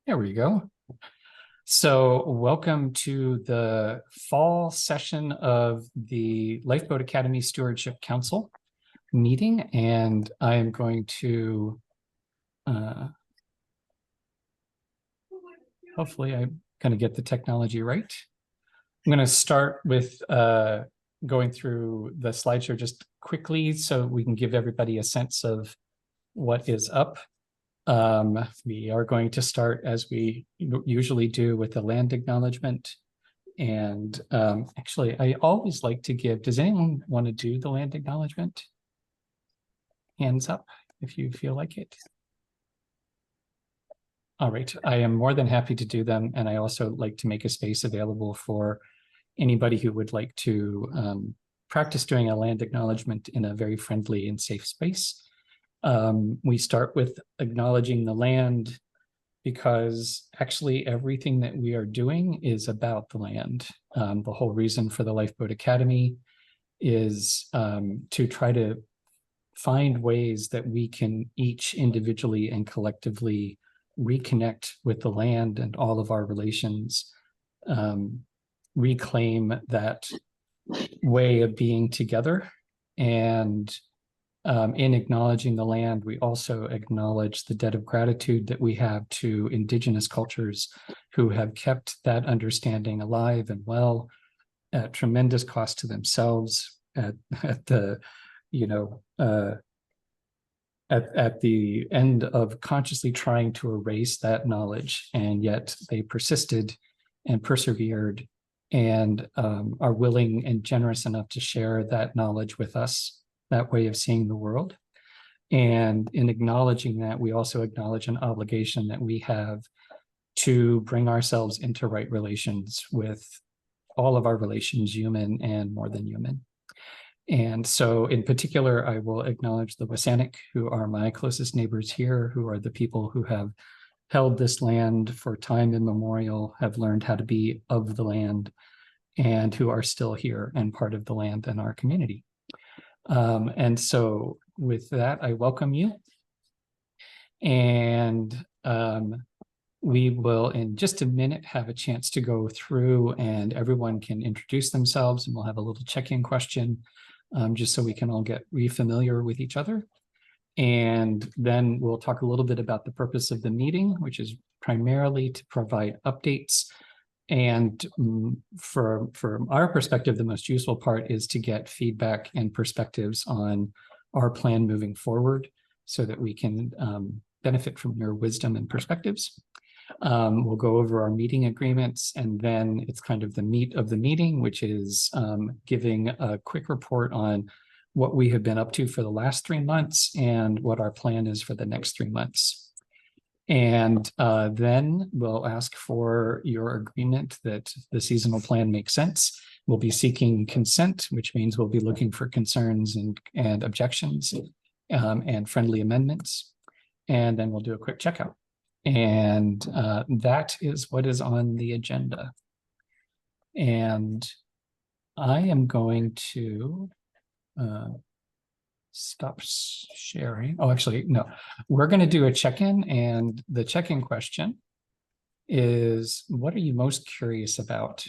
There we go. So welcome to the fall session of the Lifeboat Academy Stewardship Council meeting. And I am going to, hopefully I'm going to get the technology right. I'm going to start with going through the slideshow just quickly so we can give everybody a sense of what is up. We are going to start, as we usually do, with the land acknowledgement. And actually, I always like to give, does anyone want to do the land acknowledgement? Hands up if you feel like it. All right, I am more than happy to do them. And I also like to make a space available for anybody who would like to practice doing a land acknowledgement in a very friendly and safe space. We start with acknowledging the land because actually everything that we are doing is about the land. The whole reason for the Lifeboat Academy is to try to find ways that we can each individually and collectively reconnect with the land and all of our relations, reclaim that way of being together. And in acknowledging the land, we also acknowledge the debt of gratitude that we have to Indigenous cultures who have kept that understanding alive and well at tremendous cost to themselves, at the at the end of consciously trying to erase that knowledge, and yet they persisted and persevered and are willing and generous enough to share that knowledge with us, that way of seeing the world. And in acknowledging that, we also acknowledge an obligation that we have to bring ourselves into right relations with all of our relations, human and more than human. And so in particular, I will acknowledge the Wasanic, who are my closest neighbors here, who are the people who have held this land for time immemorial, have learned how to be of the land, and who are still here and part of the land and our community. And so with that, I welcome you. And we will, in just a minute, have a chance to go through and everyone can introduce themselves, and we'll have a little check-in question just so we can all get re-familiar with each other. And then we'll talk a little bit about the purpose of the meeting, which is primarily to provide updates. And from our perspective, the most useful part is to get feedback and perspectives on our plan moving forward so that we can benefit from your wisdom and perspectives. We'll go over our meeting agreements, and then it's kind of the meat of the meeting, which is giving a quick report on what we have been up to for the last 3 months and what our plan is for the next 3 months. And then we'll ask for your agreement that the seasonal plan makes sense. We'll be seeking consent, which means we'll be looking for concerns and objections and friendly amendments. And then we'll do a quick checkout. And that is what is on the agenda. And I am going to stop sharing. Oh, actually, no. We're going to do a check-in, and the check-in question is, what are you most curious about?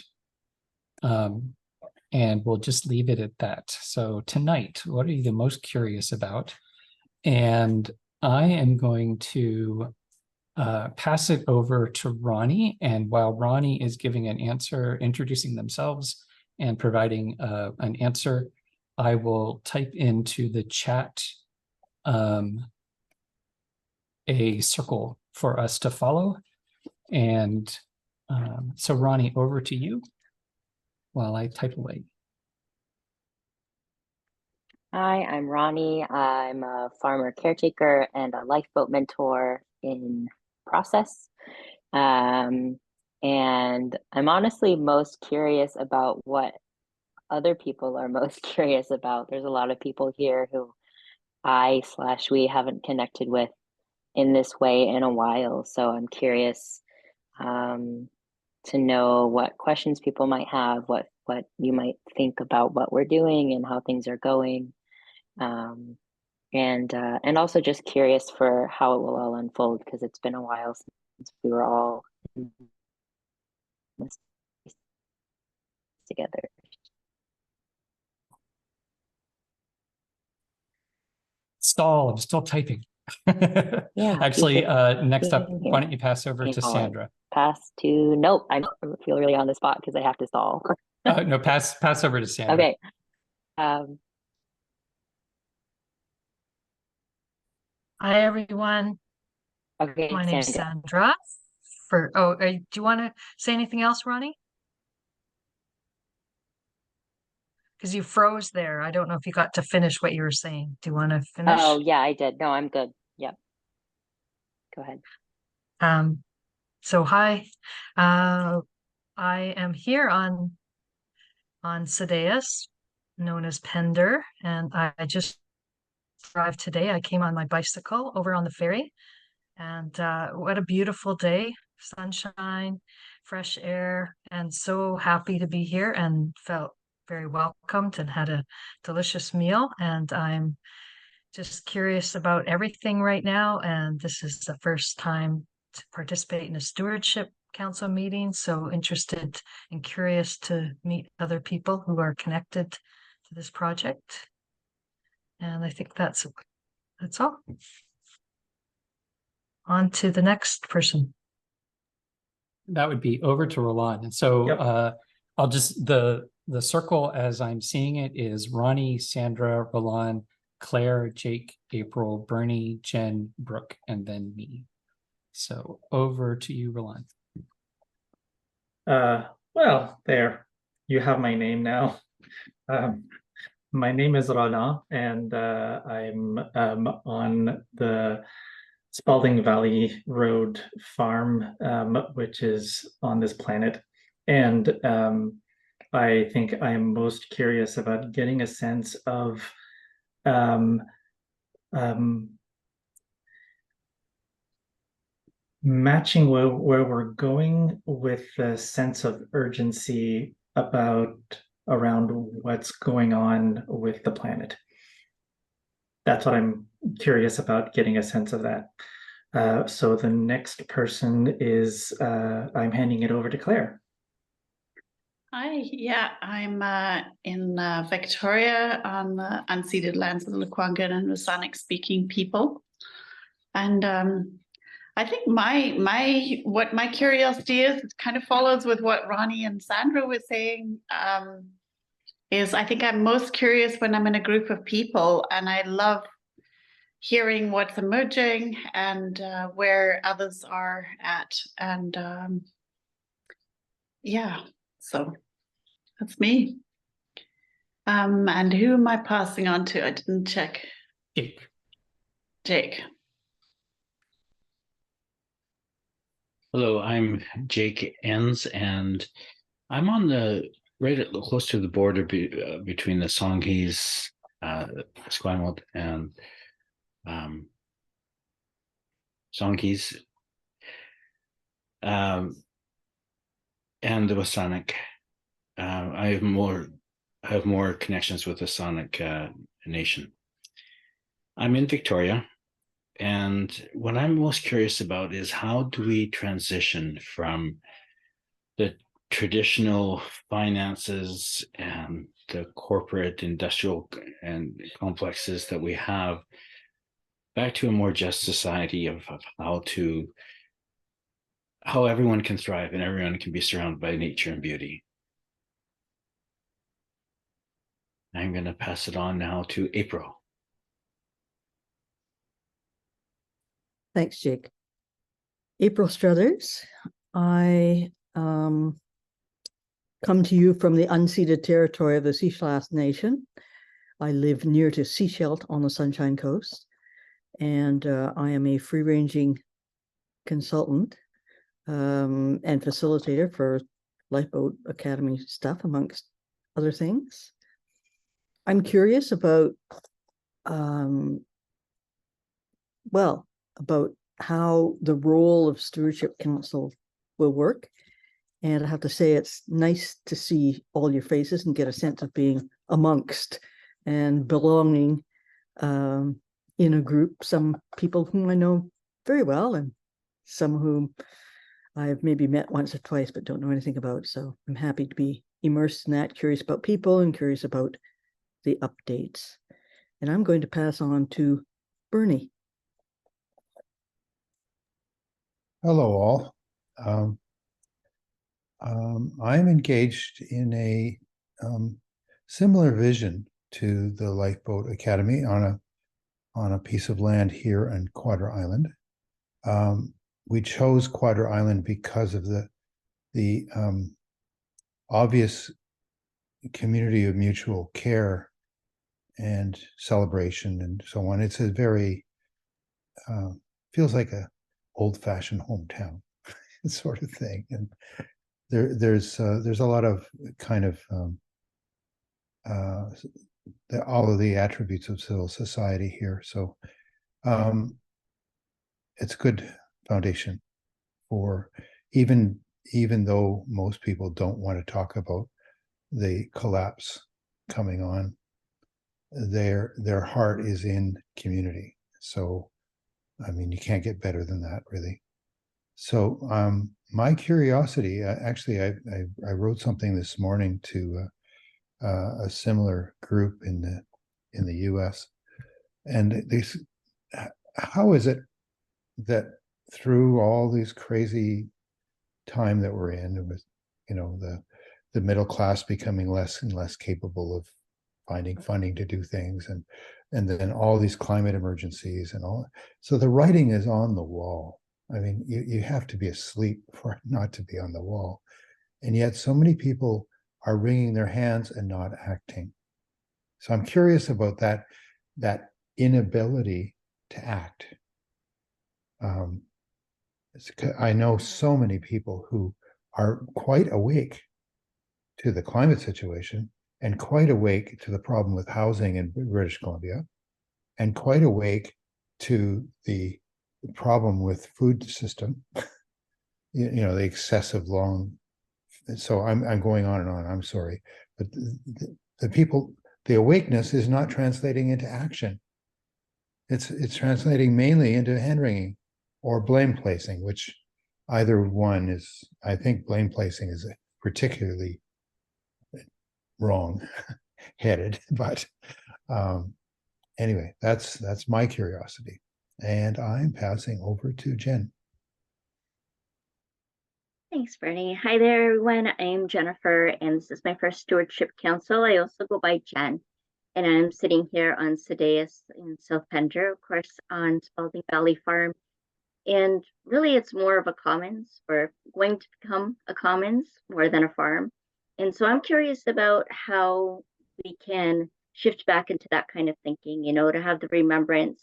And we'll just leave it at that. So tonight, what are you the most curious about? And I am going to pass it over to Ronnie. And while Ronnie is giving an answer, introducing themselves and providing an answer, I will type into the chat a circle for us to follow. And so Ronnie, over to you while I type away. Hi, I'm Ronnie. I'm a farmer caretaker and a lifeboat mentor in process. And I'm honestly most curious about what other people are most curious about. There's a lot of people here who we haven't connected with in this way in a while. So I'm curious to know what questions people might have, what you might think about what we're doing and how things are going. And also just curious for how it will all unfold, because it's been a while we were all in this space together. Stall, I'm still typing. Yeah, Actually, next up, being why here. don't you pass over to Hold on. Sandra? Pass to, nope, I feel really on the spot because I have to stall. No, pass over to Sandra. Okay. Um, Hi, everyone. okay, My name's Sandra. Sandra. Do you want to say anything else, Ronnie? Because you froze there. I don't know if you got to finish what you were saying. Do you want to finish? Oh, yeah, I did. No, I'm good. Yep. Go ahead. So hi. I am here on Sadeas, known as Pender, and I just arrived today. I came on my bicycle over on the ferry, and what a beautiful day, sunshine, fresh air, and so happy to be here and felt very welcomed and had a delicious meal. And I'm just curious about everything right now. And this is the first time to participate in a stewardship council meeting. So interested and curious to meet other people who are connected to this project. And I think that's all. On to the next person. That would be over to Roland. And so Yep. I'll just, the circle as I'm seeing it is Ronnie, Sandra, Roland, Claire, Jake, April, Bernie, Jen, Brooke, and then me. So over to you, Roland. Well, there, you have my name now. My name is Roland, and I'm on the Spalding Valley Road farm, which is on this planet. And I think I am most curious about getting a sense of matching where we're going with the sense of urgency around what's going on with the planet. That's what I'm curious about, getting a sense of that. So the next person is, I'm handing it over to Claire. Hi, yeah, I'm in Victoria on the unceded lands of the Lekwungen and Wasanic speaking people. And I think what my curiosity is, it kind of follows with what Ronnie and Sandra were saying, is I think I'm most curious when I'm in a group of people, and I love hearing what's emerging and where others are at. And yeah, so that's me. And who am I passing on to? I didn't check. Jake. Jake. Hello, I'm Jake Enns, and I'm on the close to the border between the Songhees, Esquimalt, and Songhees, and the Wasanic. I have more connections with the Wasanic nation. I'm in Victoria. And what I'm most curious about is, how do we transition from the traditional finances and the corporate industrial and complexes that we have back to a more just society of how everyone can thrive and everyone can be surrounded by nature and beauty. I'm going to pass it on now to April. Thanks, Jake. April Struthers. I come to you from the unceded territory of the Seychelles Nation. I live near to Seychelles on the Sunshine Coast, and I am a free-ranging consultant and facilitator for Lifeboat Academy stuff, amongst other things. I'm curious about about how the role of Stewardship Council will work. And I have to say, it's nice to see all your faces and get a sense of being amongst and belonging in a group, some people whom I know very well and some of whom I've maybe met once or twice, but don't know anything about. So I'm happy to be immersed in that, curious about people and curious about the updates. And I'm going to pass on to Bernie. Hello, all. I'm engaged in a similar vision to the Lifeboat Academy on a piece of land here on Quadra Island. We chose Quadra Island because of the obvious community of mutual care and celebration and so on. It's a very feels like a old-fashioned hometown sort of thing, and there's a lot of kind of all of the attributes of civil society here. So it's a good foundation for even though most people don't want to talk about the collapse coming on, their heart is in community. So I mean, you can't get better than that, really. So my curiosity, actually, I wrote something this morning to a similar group in the U.S. and how is it that through all these crazy time that we're in, with the middle class becoming less and less capable of finding funding to do things, and then all these climate emergencies and all, so the writing is on the wall. I mean, you have to be asleep for it not to be on the wall, and yet so many people are wringing their hands and not acting. So I'm curious about that inability to act. I know so many people who are quite awake to the climate situation and quite awake to the problem with housing in British Columbia, and quite awake to the problem with food system, the excessive long. So I'm going on and on. I'm sorry, but the awakeness is not translating into action. It's translating mainly into hand wringing or blame placing, which either one is. I think blame placing is particularly wrong headed, but anyway, that's my curiosity, and I'm passing over to Jen. Thanks, Bernie. Hi there, everyone. I'm Jennifer, and this is my first Stewardship Council. I also go by Jen, and I'm sitting here on Sedaeus in South Pender, of course, on Spalding Valley Farm. And really, it's more of a commons, or going to become a commons more than a farm. And so I'm curious about how we can shift back into that kind of thinking, to have the remembrance,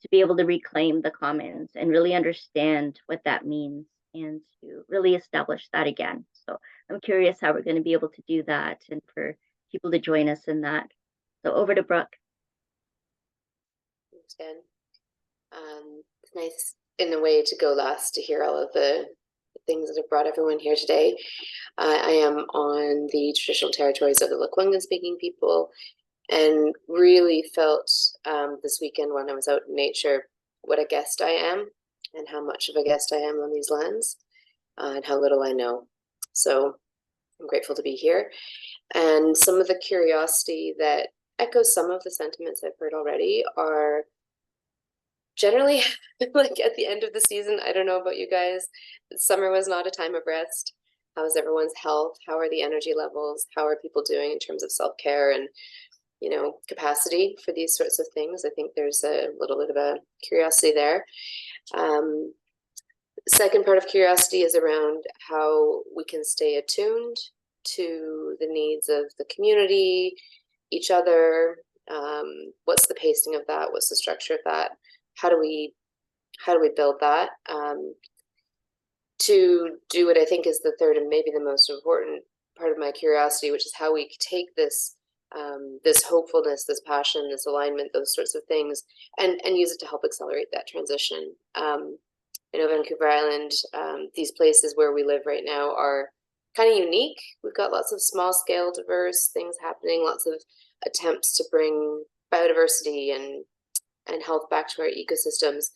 to be able to reclaim the commons and really understand what that means, and to really establish that again. So I'm curious how we're going to be able to do that, and for people to join us in that. So over to Brooke. Thanks, Jen. It's nice in a way to go last to hear all of the things that have brought everyone here today. I am on the traditional territories of the Lekwungen speaking people, and really felt this weekend when I was out in nature what a guest I am, and how much of a guest I am on these lands, and how little I know. So I'm grateful to be here. And some of the curiosity that echoes some of the sentiments I've heard already are generally like at the end of the season. I don't know about you guys, summer was not a time of rest. How is everyone's health? How are the energy levels? How are people doing in terms of self-care and capacity for these sorts of things? I think there's a little bit of a curiosity there. Second part of curiosity is around how we can stay attuned to the needs of the community, each other. What's the pacing of that? What's the structure of that? How do we build that? To do what I think is the third and maybe the most important part of my curiosity, which is how we take this this hopefulness, this passion, this alignment, those sorts of things, and use it to help accelerate that transition. Vancouver Island, these places where we live right now are kind of unique. We've got lots of small scale diverse things happening, lots of attempts to bring biodiversity and health back to our ecosystems.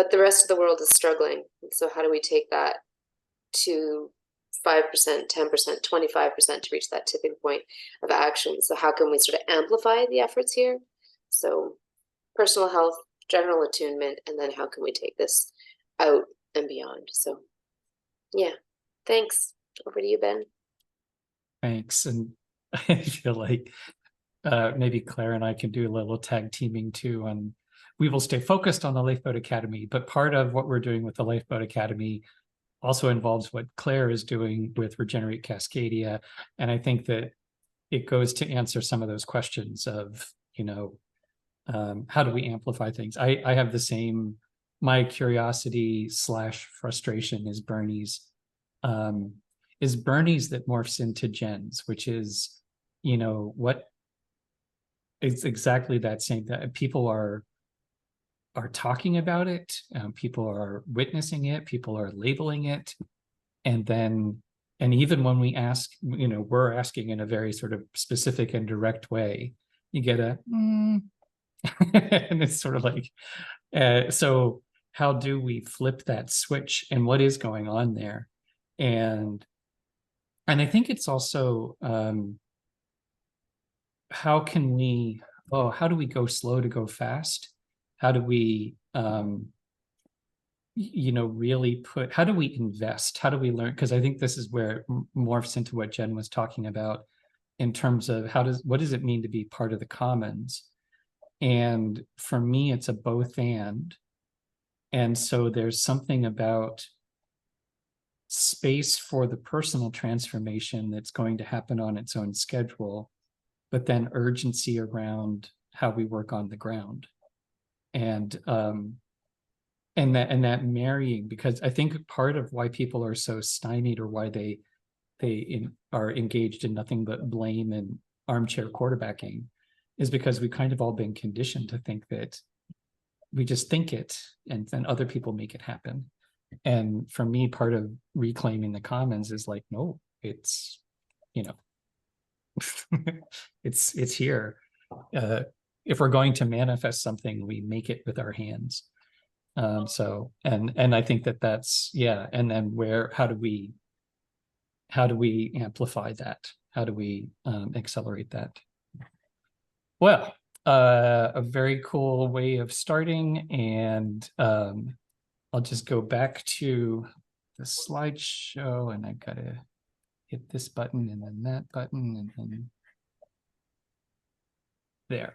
but the rest of the world is struggling. And so how do we take that to 5%, 10%, 25% to reach that tipping point of action? So how can we sort of amplify the efforts here? So personal health, general attunement, and then how can we take this out and beyond? So yeah, thanks. Over to you, Ben. Thanks. And I feel like maybe Claire and I can do a little tag teaming too. And we will stay focused on the Lifeboat Academy, but part of what we're doing with the Lifeboat Academy also involves what Claire is doing with Regenerate Cascadia. And I think that it goes to answer some of those questions of, you know, how do we amplify things? I have the same, my curiosity / frustration is Bernie's that morphs into Jen's, which is, you know, what it's exactly that same, that people are talking about it, people are witnessing it, people are labeling it, and even when we ask, you know, we're asking in a very sort of specific and direct way, you get a and it's sort of like, so how do we flip that switch, and what is going on there? And I think it's also how do we go slow to go fast? How do we you know, really how do we invest? How do we learn? Because I think this is where it morphs into what Jen was talking about in terms of what does it mean to be part of the commons? And for me, it's a both and. And so there's something about space for the personal transformation that's going to happen on its own schedule, but then urgency around how we work on the ground. And that marrying, because I think part of why people are so stymied, or why they are engaged in nothing but blame and armchair quarterbacking, is because we've kind of all been conditioned to think that we just think it and then other people make it happen. And for me, part of reclaiming the commons is like, no, it's, you know, it's here. If we're going to manifest something, we make it with our hands. So, and I think that's, yeah. And then how do we amplify that? How do we accelerate that? Well, a very cool way of starting. And I'll just go back to the slideshow, and I gotta hit this button and then that button and then there.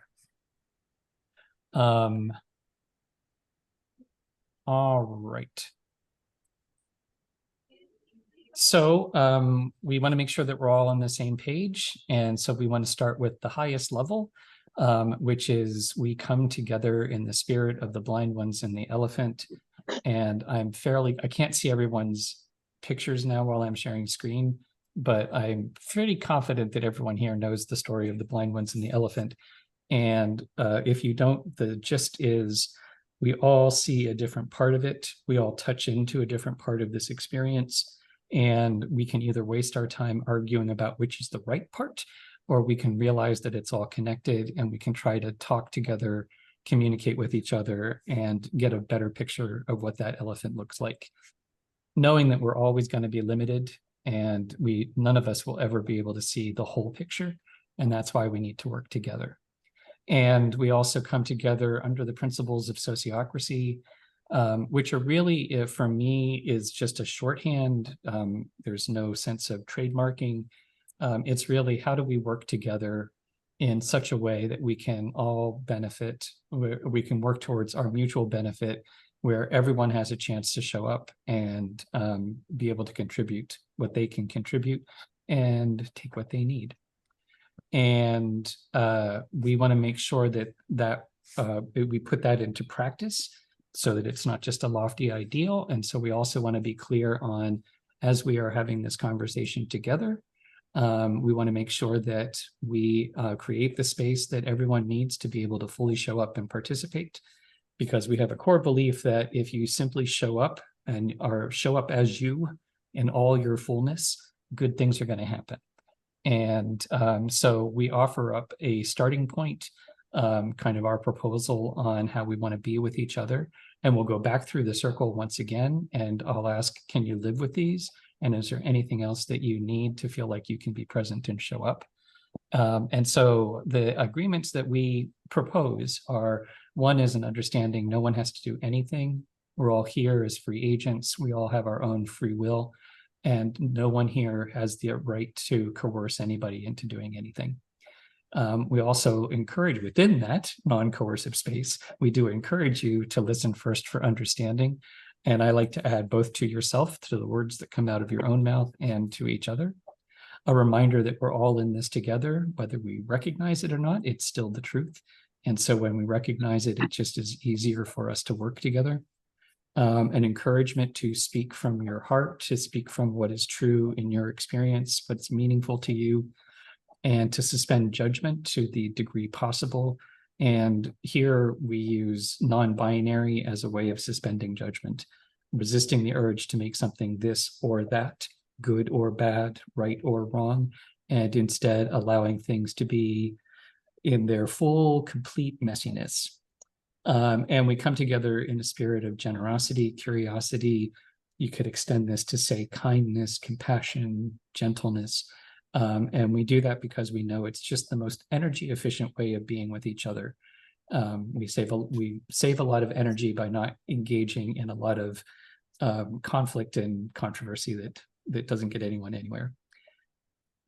All right. So we want to make sure that we're all on the same page. And so we want to start with the highest level, which is we come together in the spirit of the blind ones and the elephant. And I can't see everyone's pictures now while I'm sharing screen, but I'm fairly confident that everyone here knows the story of the blind ones and the elephant. And if you don't, the gist is we all see a different part of it. We all touch into a different part of this experience. And we can either waste our time arguing about which is the right part, or we can realize that it's all connected, and we can try to talk together, communicate with each other, and get a better picture of what that elephant looks like. Knowing that we're always going to be limited, and none of us will ever be able to see the whole picture. And that's why we need to work together. And we also come together under the principles of sociocracy, which are really, for me, is just a shorthand. There's no sense of trademarking. It's really, how do we work together in such a way that we can all benefit, we can work towards our mutual benefit, where everyone has a chance to show up and be able to contribute what they can contribute and take what they need. And we want to make sure that we put that into practice so that it's not just a lofty ideal. And so we also want to be clear on, as we are having this conversation together, we want to make sure that we create the space that everyone needs to be able to fully show up and participate. Because we have a core belief that if you simply show up show up as you in all your fullness, good things are going to happen. And so we offer up a starting point, kind of our proposal on how we want to be with each other And we'll go back through the circle once again, and I'll ask, can you live with these? And is there anything else that you need to feel like you can be present and show up? And so the agreements that we propose are, one is an understanding no one has to do anything. We're all here as free agents. We all have our own free will, and no one here has the right to coerce anybody into doing anything. We also encourage, within that non-coercive space, we do encourage you to listen first for understanding. And I like to add both to yourself, to the words that come out of your own mouth, and to each other. A reminder that we're all in this together, whether we recognize it or not, it's still the truth. And so when we recognize it, it just is easier for us to work together. An encouragement to speak from your heart, to speak from what is true in your experience, what's meaningful to you, and to suspend judgment to the degree possible. And here we use non-binary as a way of suspending judgment, resisting the urge to make something this or that, good or bad, right or wrong, and instead allowing things to be in their full, complete messiness. And we come together in a spirit of generosity, curiosity. You could extend this to say kindness, compassion, gentleness. And we do that because we know it's just the most energy efficient way of being with each other. We save a lot of energy by not engaging in a lot of conflict and controversy that doesn't get anyone anywhere.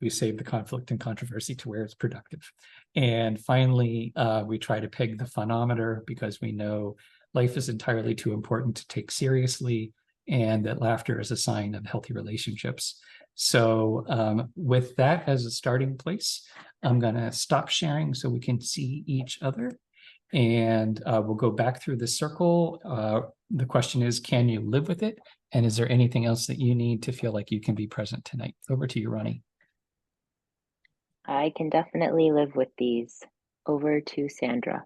We save the conflict and controversy to where it's productive. And finally, we try to peg the funometer because we know life is entirely too important to take seriously, and that laughter is a sign of healthy relationships. So with that as a starting place, I'm going to stop sharing so we can see each other. And we'll go back through the circle. The question is, can you live with it? And is there anything else that you need to feel like you can be present tonight? Over to you, Ronnie. I can definitely live with these. Over to Sandra.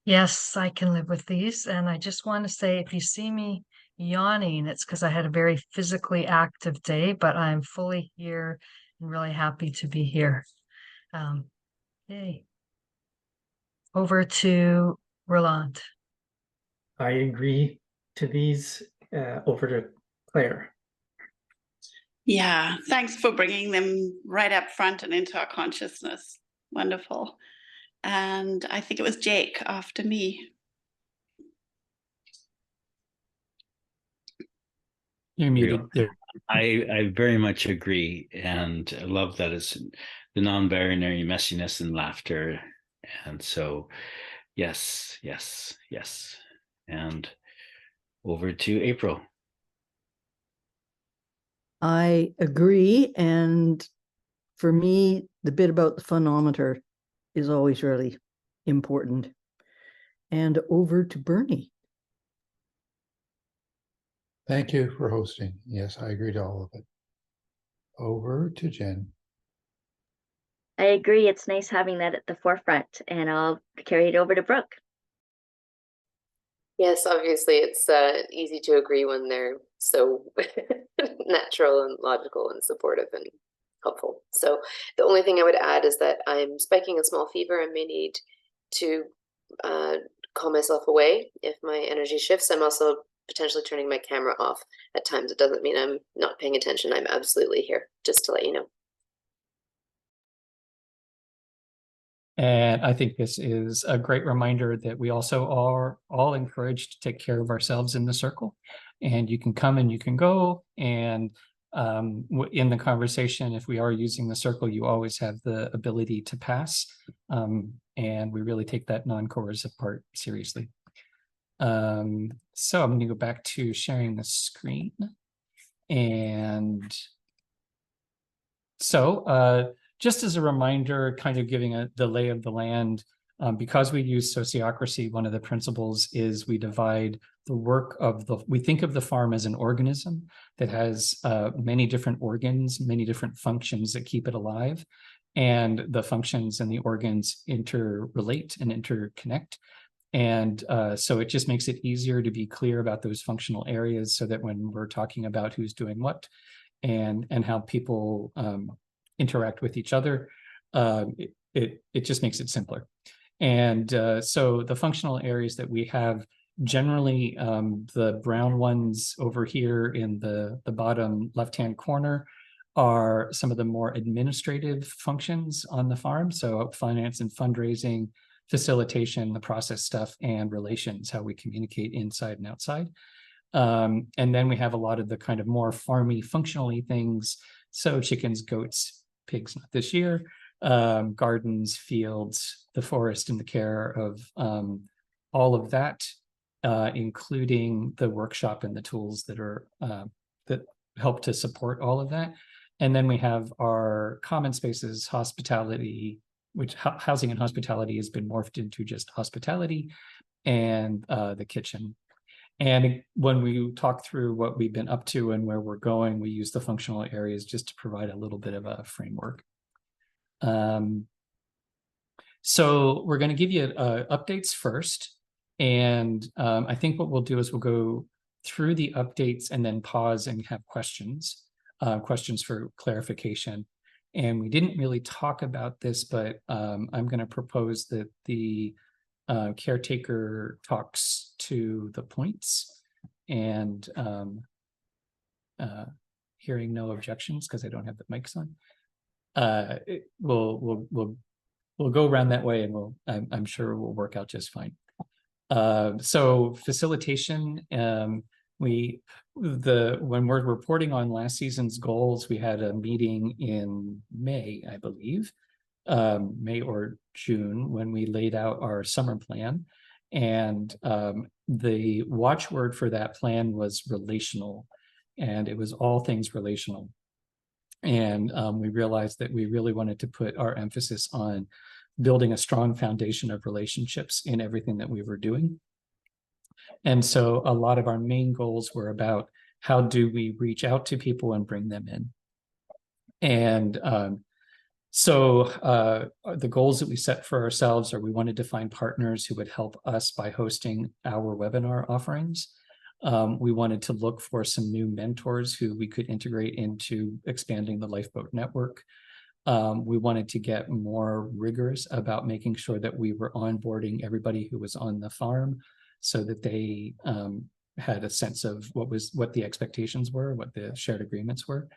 Yes, I can live with these. And I just want to say, if you see me yawning, it's because I had a very physically active day, but I'm fully here and really happy to be here. Yay. Over to Roland. I agree to these. Over to Claire. Yeah, thanks for bringing them right up front and into our consciousness. Wonderful. And I think it was Jake after me. You're muted there. I very much agree, and I love that it's the non-binary messiness and laughter. And so, yes. And over to April. I agree. And for me, the bit about the funometer is always really important. And over to Bernie. Thank you for hosting. Yes, I agree to all of it. Over to Jen. I agree. It's nice having that at the forefront, and I'll carry it over to Brooke. Yes, obviously it's easy to agree when they're so natural and logical and supportive and helpful. So the only thing I would add is that I'm spiking a small fever. I may need to call myself away if my energy shifts. I'm also potentially turning my camera off at times. It doesn't mean I'm not paying attention. I'm absolutely here, just to let you know. And I think this is a great reminder that we also are all encouraged to take care of ourselves in the circle. And you can come and you can go. And in the conversation, if we are using the circle, you always have the ability to pass. And we really take that non-coercive part seriously. So I'm going to go back to sharing the screen. And so just as a reminder, kind of giving the lay of the land, because we use sociocracy, one of the principles is we divide the work of we think of the farm as an organism that has many different organs, many different functions that keep it alive. And the functions and the organs interrelate and interconnect. And so it just makes it easier to be clear about those functional areas so that when we're talking about who's doing what and how people interact with each other, it just makes it simpler. And so the functional areas that we have generally, the brown ones over here in the bottom left-hand corner are some of the more administrative functions on the farm. So finance and fundraising, facilitation, the process stuff, and relations, how we communicate inside and outside. And then we have a lot of the kind of more farmy, functionally things. So chickens, goats, pigs, not this year, gardens, fields, the forest, and the care of all of that, including the workshop and the tools that are that help to support all of that. And then we have our common spaces, hospitality, which housing and hospitality has been morphed into just hospitality, and the kitchen. And when we talk through what we've been up to and where we're going, we use the functional areas just to provide a little bit of a framework. So we're going to give you updates first. And I think what we'll do is we'll go through the updates and then pause and have questions for clarification. And we didn't really talk about this, but I'm going to propose that the caretaker talks to the points, and hearing no objections because I don't have the mics on. We'll go around that way, and I'm sure we'll work out just fine. So facilitation, when we're reporting on last season's goals, we had a meeting in May, I believe, May or June, when we laid out our summer plan. And the watchword for that plan was relational, and it was all things relational. And we realized that we really wanted to put our emphasis on building a strong foundation of relationships in everything that we were doing. And so a lot of our main goals were about how do we reach out to people and bring them in. And so the goals that we set for ourselves are we wanted to find partners who would help us by hosting our webinar offerings. We wanted to look for some new mentors who we could integrate into expanding the Lifeboat Network. We wanted to get more rigorous about making sure that we were onboarding everybody who was on the farm so that they had a sense of what the expectations were, what the shared agreements were.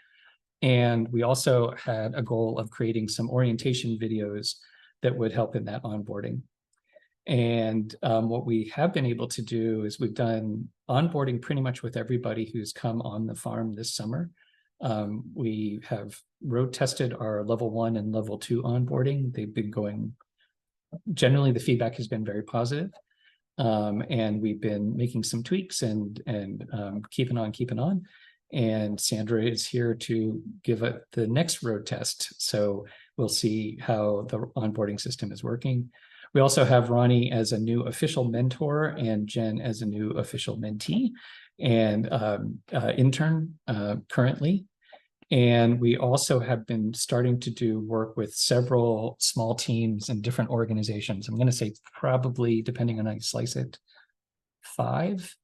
And we also had a goal of creating some orientation videos that would help in that onboarding. And what we have been able to do is we've done onboarding pretty much with everybody who's come on the farm this summer. We have road tested our level 1 and level 2 onboarding. They've been going, generally the feedback has been very positive. And we've been making some tweaks and keeping on. And Sandra is here to give it the next road test. So we'll see how the onboarding system is working. We also have Ronnie as a new official mentor and Jen as a new official mentee and intern currently. And we also have been starting to do work with several small teams and different organizations. I'm going to say probably, depending on how you slice it, 5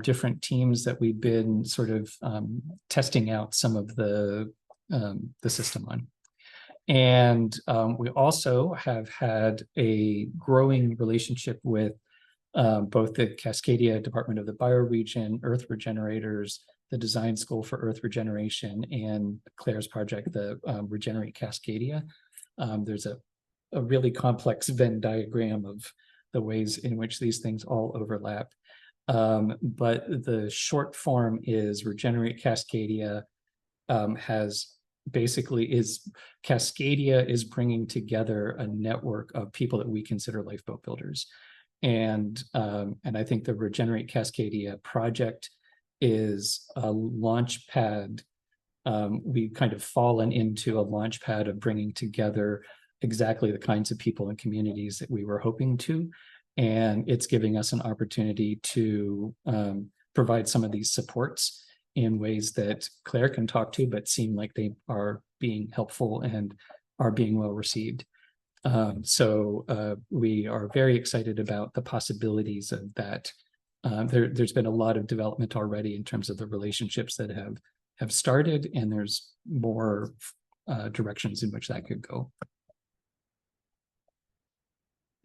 different teams that we've been sort of testing out some of the system on. And we also have had a growing relationship with both the Cascadia Department of the Bioregion, Earth Regenerators, the Design School for Earth Regeneration, and Claire's project, the Regenerate Cascadia. There's a really complex Venn diagram of the ways in which these things all overlap. But the short form is Regenerate Cascadia Cascadia is bringing together a network of people that we consider lifeboat builders. And I think the Regenerate Cascadia project is a launch pad. We've kind of fallen into a launch pad of bringing together exactly the kinds of people and communities that we were hoping to. And it's giving us an opportunity to provide some of these supports in ways that Claire can talk to, but seem like they are being helpful and are being well received. So we are very excited about the possibilities of that. There's been a lot of development already in terms of the relationships that have started, and there's more directions in which that could go.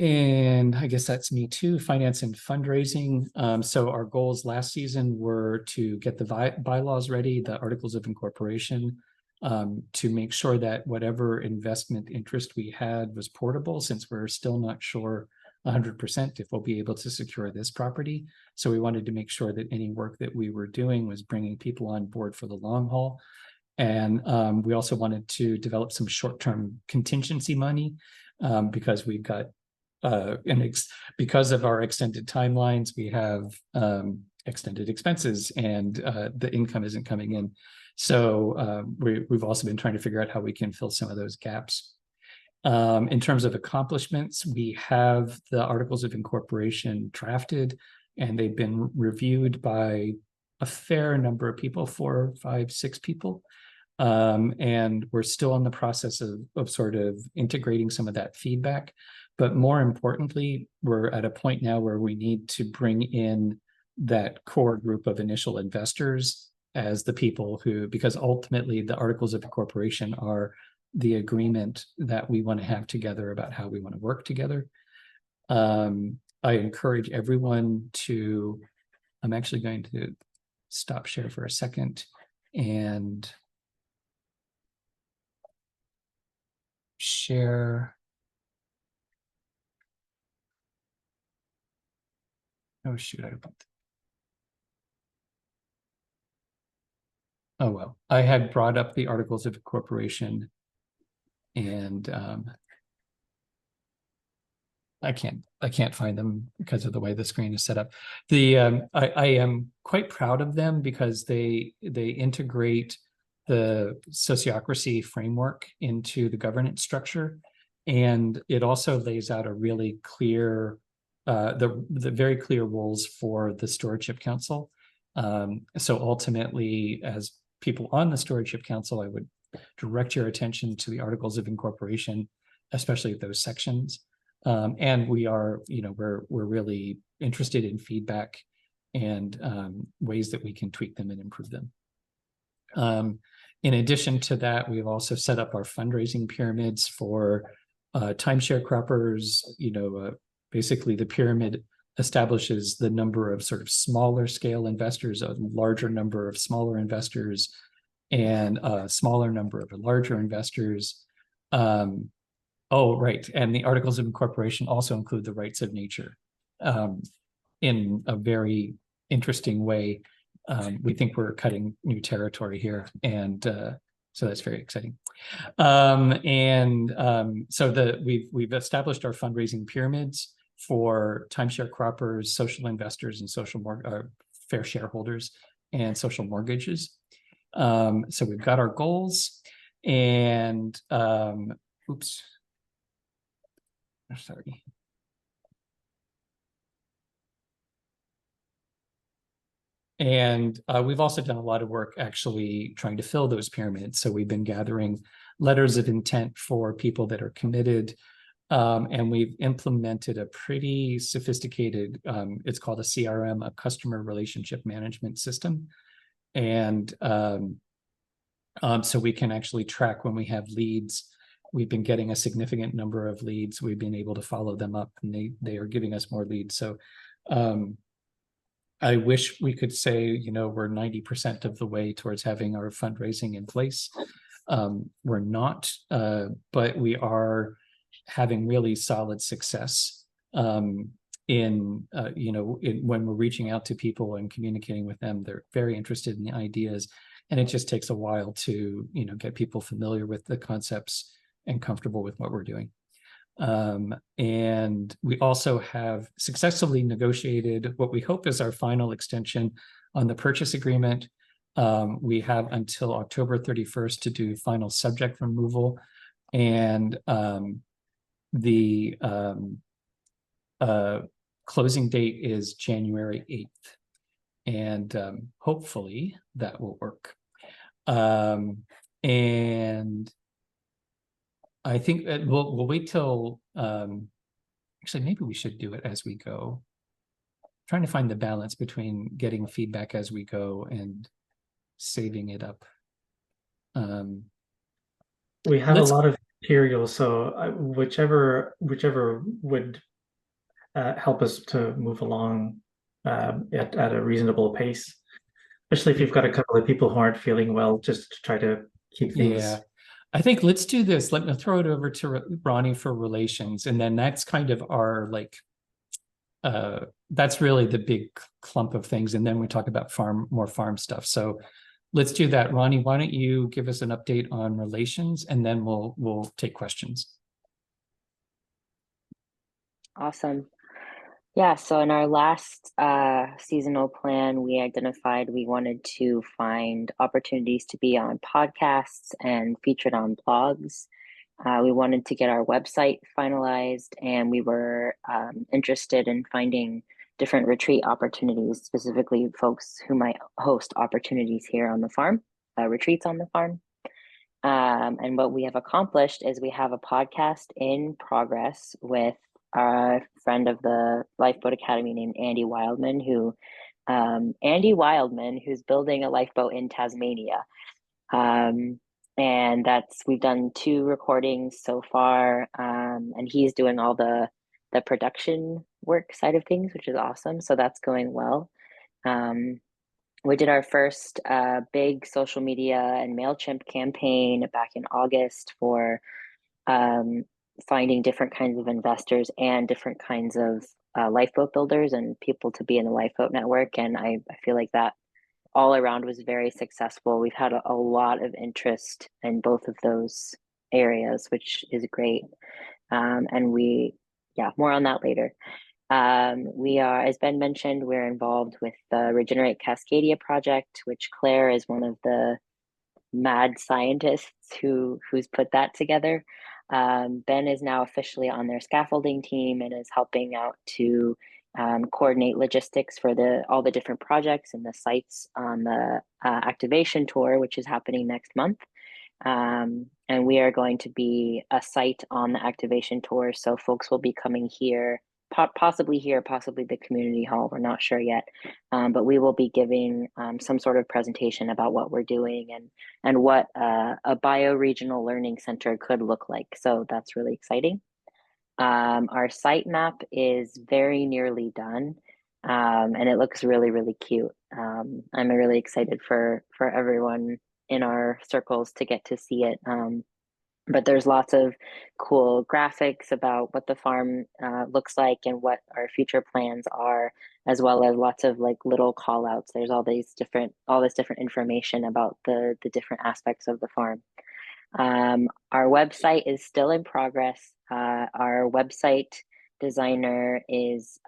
And I guess that's me too, finance and fundraising. So our goals last season were to get the bylaws ready, the articles of incorporation, to make sure that whatever investment interest we had was portable, since we're still not sure 100% if we'll be able to secure this property. So we wanted to make sure that any work that we were doing was bringing people on board for the long haul. And we also wanted to develop some short-term contingency money, because we've got because of our extended timelines, we have extended expenses, and the income isn't coming in. So we've also been trying to figure out how we can fill some of those gaps. In terms of accomplishments, we have the articles of incorporation drafted, and they've been reviewed by a fair number of people, 4, 5, 6 people. And we're still in the process of sort of integrating some of that feedback. But more importantly, we're at a point now where we need to bring in that core group of initial investors as the people who, because ultimately the articles of incorporation are the agreement that we want to have together about how we want to work together. I encourage everyone to, I'm actually going to stop share for a second and share. Oh, shoot, I don't. Oh, well, I had brought up the articles of incorporation, and I can't find them because of the way the screen is set up. I am quite proud of them because they integrate the sociocracy framework into the governance structure, and it also lays out a really clear the very clear rules for the Stewardship Council. So ultimately, as people on the Stewardship Council, I would direct your attention to the articles of incorporation, especially those sections. And we are, we're really interested in feedback and ways that we can tweak them and improve them. In addition to that, we've also set up our fundraising pyramids for timeshare croppers. Basically the pyramid establishes the number of sort of smaller scale investors, a larger number of smaller investors, and a smaller number of larger investors. Oh, right. And the articles of incorporation also include the rights of nature in a very interesting way. We think we're cutting new territory here, and so that's very exciting. So we've established our fundraising pyramids for timeshare croppers, social investors, and fair shareholders, and social mortgages. So we've got our goals, and oops, sorry. And we've also done a lot of work actually trying to fill those pyramids. So we've been gathering letters of intent for people that are committed. And we've implemented a pretty sophisticated, it's called a CRM, a customer relationship management system. And so we can actually track when we have leads. We've been getting a significant number of leads. We've been able to follow them up, and they are giving us more leads. So I wish we could say, we're 90% of the way towards having our fundraising in place. We're not, but we are having really solid success when we're reaching out to people and communicating with them. They're very interested in the ideas, and it just takes a while to get people familiar with the concepts and comfortable with what we're doing. And we also have successfully negotiated what we hope is our final extension on the purchase agreement. We have until October 31st to do final subject removal, and the closing date is January 8th, and hopefully that will work. And I think we'll wait till, actually, maybe we should do it as we go. Trying to find the balance between getting feedback as we go and saving it up. We have a lot of material, so whichever would help us to move along at a reasonable pace, especially if you've got a couple of people who aren't feeling well, just to try to keep things. Yeah, I think let's do this. Let me throw it over to Ronnie for relations, and then that's kind of our like that's really the big clump of things, and then we talk about more farm stuff. So let's do that. Ronnie, why don't you give us an update on relations, and then we'll take questions. Awesome. Yeah, so in our last seasonal plan, we identified we wanted to find opportunities to be on podcasts and featured on blogs. We wanted to get our website finalized, and we were interested in finding different retreat opportunities, specifically folks who might host opportunities here on the farm, retreats on the farm. And what we have accomplished is we have a podcast in progress with a friend of the Lifeboat Academy named Andy Wildman, who's building a lifeboat in Tasmania. And we've done 2 recordings so far, and he's doing all the production work side of things, which is awesome. So that's going well. We did our first big social media and MailChimp campaign back in August for finding different kinds of investors and different kinds of lifeboat builders and people to be in the lifeboat network. And I feel like that all around was very successful. We've had a lot of interest in both of those areas, which is great. And more on that later. We are, as Ben mentioned, we're involved with the Regenerate Cascadia project, which Claire is one of the mad scientists who's put that together. Ben is now officially on their scaffolding team and is helping out to coordinate logistics for all the different projects and the sites on the activation tour, which is happening next month. And we are going to be a site on the activation tour, so folks will be coming here, possibly the community hall. We're not sure yet, but we will be giving some sort of presentation about what we're doing and what a bioregional learning center could look like. So that's really exciting. Our site map is very nearly done, and it looks really, really cute. I'm really excited for everyone in our circles to get to see it. But there's lots of cool graphics about what the farm looks like and what our future plans are, as well as lots of like little call outs. There's all this different information about the different aspects of the farm. Our website is still in progress. Our website designer is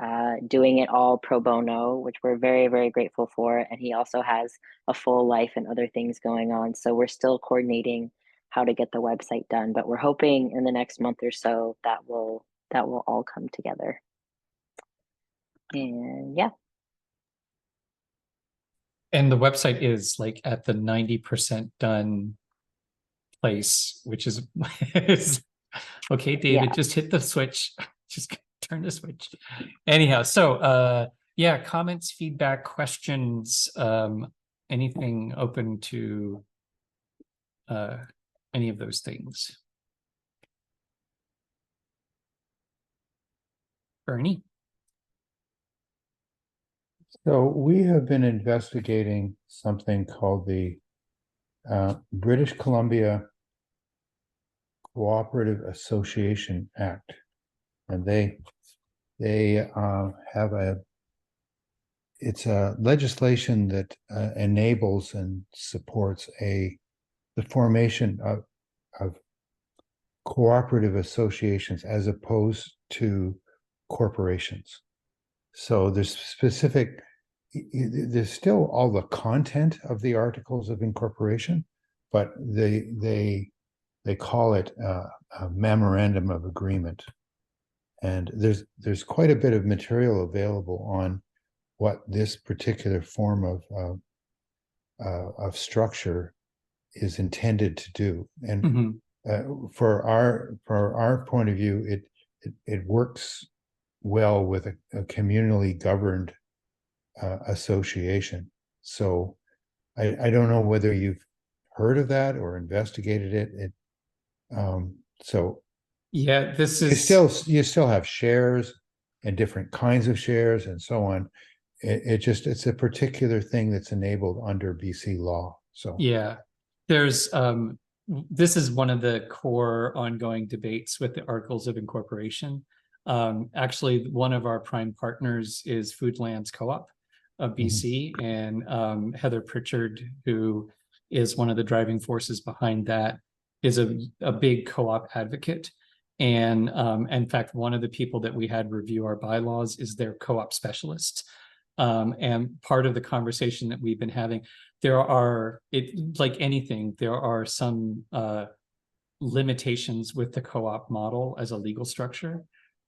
doing it all pro bono, which we're very, very grateful for. And he also has a full life and other things going on. So we're still coordinating how to get the website done, but we're hoping in the next month or so that will all come together. And yeah. And the website is like at the 90% done place, which is okay, David, just hit the switch. Just turn the switch. Anyhow, so yeah, comments, feedback, questions, anything open to any of those things. Bernie? So we have been investigating something called the British Columbia Cooperative Association Act, and they have it's a legislation that enables and supports the formation of cooperative associations as opposed to corporations. So there's still all the content of the articles of incorporation, but they call it a memorandum of agreement. And there's quite a bit of material available on what this particular form of structure is intended to do. And for our point of view, it works well with a communally governed association. So I don't know whether you've heard of that or investigated it. So yeah, this is you still have shares and different kinds of shares and so on. It's a particular thing that's enabled under BC law. So Yeah, there's this is one of the core ongoing debates with the Articles of Incorporation. Actually, one of our prime partners is Foodlands Co-op of BC, and Heather Pritchard, who is one of the driving forces behind that, is a big co-op advocate. And in fact, one of the people that we had review our bylaws is their co-op specialist. And part of the conversation that we've been having, there are, like anything, there are some limitations with the co-op model as a legal structure.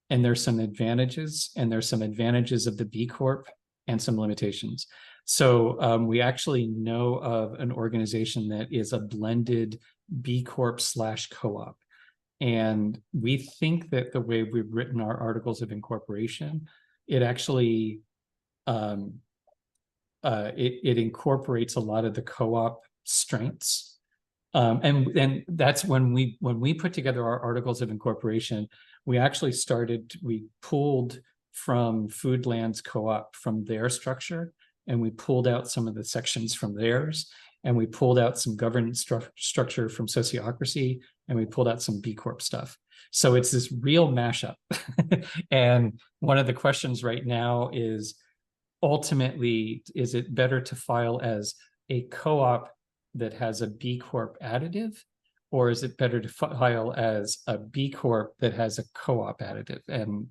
And there's some advantages, and there's some advantages of the B Corp and some limitations. So we actually know of an organization that is a blended B Corp / co-op. And we think that the way we've written our Articles of Incorporation, it actually it incorporates a lot of the co-op strengths. And that's when we put together our Articles of Incorporation, we pulled from Foodlands Co-op from their structure, and we pulled out some of the sections from theirs, and we pulled out some governance structure from Sociocracy, and we pulled out some B Corp stuff. So it's this real mashup. And one of the questions right now is, ultimately, is it better to file as a co-op that has a B Corp additive, or is it better to file as a B Corp that has a co-op additive? And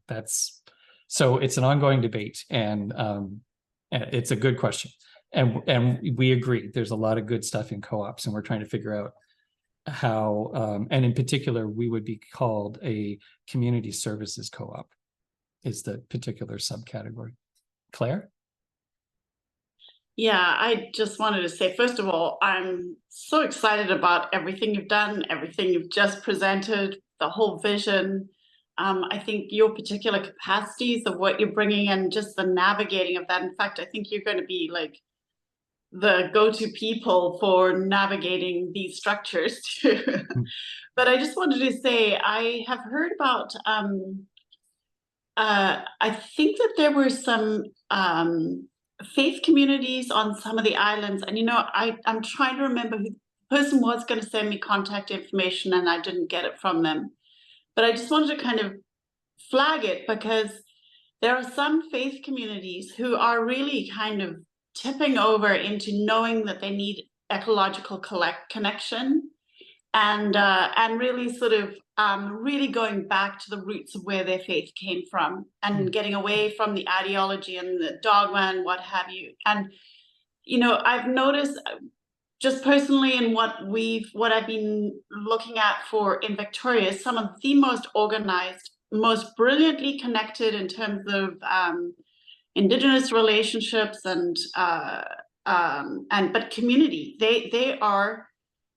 so it's an ongoing debate, and it's a good question. And we agree, there's a lot of good stuff in co-ops, and we're trying to figure out how, and in particular, we would be called a community services co-op is the particular subcategory. Claire? Yeah, I just wanted to say, first of all, I'm so excited about everything you've done, everything you've just presented, the whole vision. I think your particular capacities of what you're bringing and just the navigating of that. In fact, I think you're going to be like the go-to people for navigating these structures too. But I just wanted to say, I have heard about, I think that there were some faith communities on some of the islands. And, I'm trying to remember who the person was going to send me contact information, and I didn't get it from them. But I just wanted to kind of flag it, because there are some faith communities who are really kind of tipping over into knowing that they need ecological connection, and really sort of really going back to the roots of where their faith came from, and getting away from the ideology and the dogma and what have you. And I've noticed just personally in what I've been looking at in Victoria, some of the most organized, most brilliantly connected in terms of Indigenous relationships and but community. They are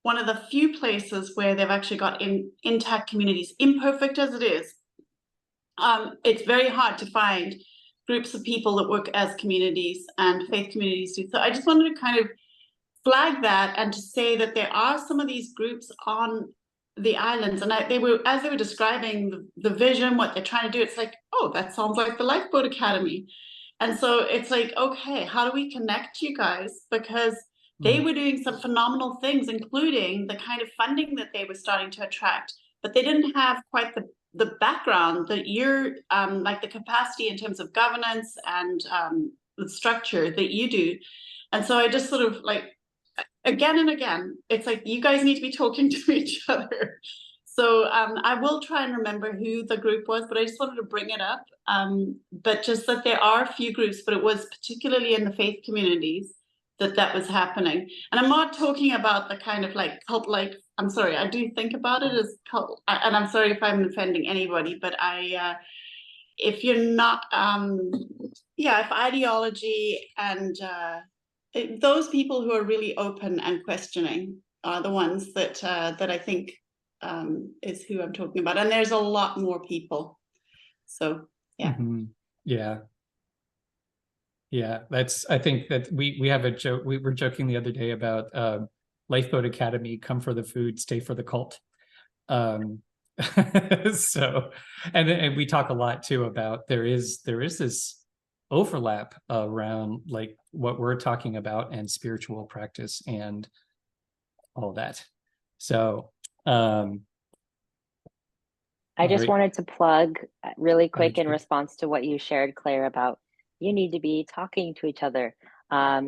one of the few places where they've actually got intact communities, imperfect as it is. It's very hard to find groups of people that work as communities, and faith communities do. So I just wanted to kind of flag that, and to say that there are some of these groups on the islands, and as they were describing the vision, what they're trying to do, it's like, oh, that sounds like the Lifeboat Academy. And so it's like, okay, how do we connect you guys? Because they were doing some phenomenal things, including the kind of funding that they were starting to attract, but they didn't have quite the background that you're, like the capacity in terms of governance and the structure that you do. And so I just sort of like, again and again, it's like, you guys need to be talking to each other. So I will try and remember who the group was, but I just wanted to bring it up. But just that there are a few groups, but it was particularly in the faith communities that was happening. And I'm not talking about the kind of like cult-like, I'm sorry, I do think about it as cult, and I'm sorry if I'm offending anybody, but if you're not, if ideology and those people who are really open and questioning are the ones that I think is who I'm talking about. And there's a lot more people. So, yeah. Yeah, I think that we have a joke. We were joking the other day about Lifeboat Academy, come for the food, stay for the cult. So, and we talk a lot too about there is this overlap around like what we're talking about and spiritual practice and all that. So I just right. wanted to plug really quick in Jake. response to what you shared, Claire, about you need to be talking to each other.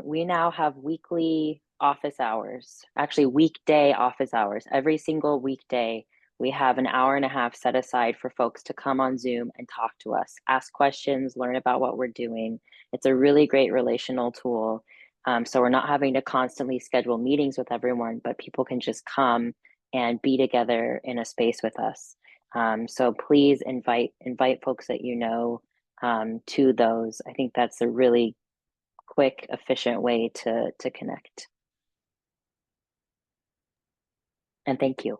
We now have weekly office hours, actually weekday office hours. Every single weekday, we have an hour and a half set aside for folks to come on Zoom and talk to us, ask questions, learn about what we're doing. It's a really great relational tool. So we're not having to constantly schedule meetings with everyone, but people can just come and be together in a space with us. So please invite folks that you know to those. I think that's a really quick, efficient way to connect. And thank you.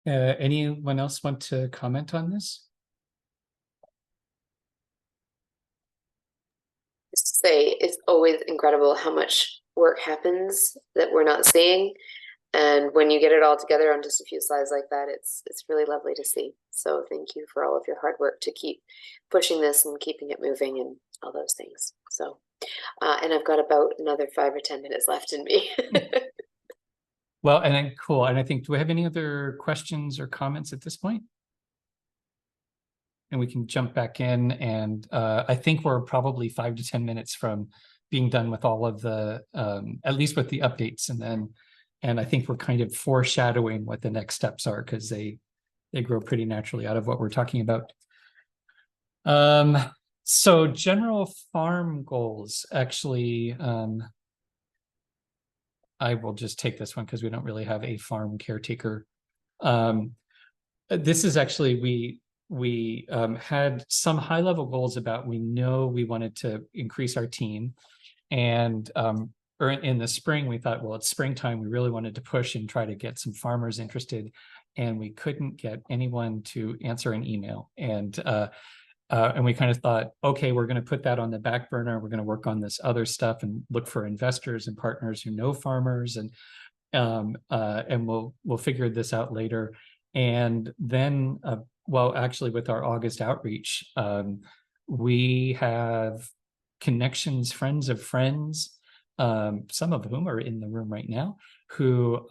Anyone else want to comment on this? Just to say, it's always incredible how much work happens that we're not seeing. And when you get it all together on just a few slides like that, it's really lovely to see. So thank you for all of your hard work to keep pushing this and keeping it moving and all those things. So, and I've got about another 5 or 10 minutes left in me. Well, and then cool. And I think, do we have any other questions or comments at this point? And we can jump back in. And I think we're probably 5 to 10 minutes from being done with all of the, at least with the updates. And I think we're kind of foreshadowing what the next steps are because they grow pretty naturally out of what we're talking about. So general farm goals, actually, I will just take this one because we don't really have a farm caretaker. This is actually, we had some high level goals about, we know we wanted to increase our team. And or in the spring, we thought, well, it's springtime. We really wanted to push and try to get some farmers interested. And we couldn't get anyone to answer an email. And we kind of thought, okay, we're going to put that on the back burner. We're going to work on this other stuff and look for investors and partners who know farmers, and we'll figure this out later. And then, well, actually, with our August outreach, we have connections, friends of friends, some of whom are in the room right now, who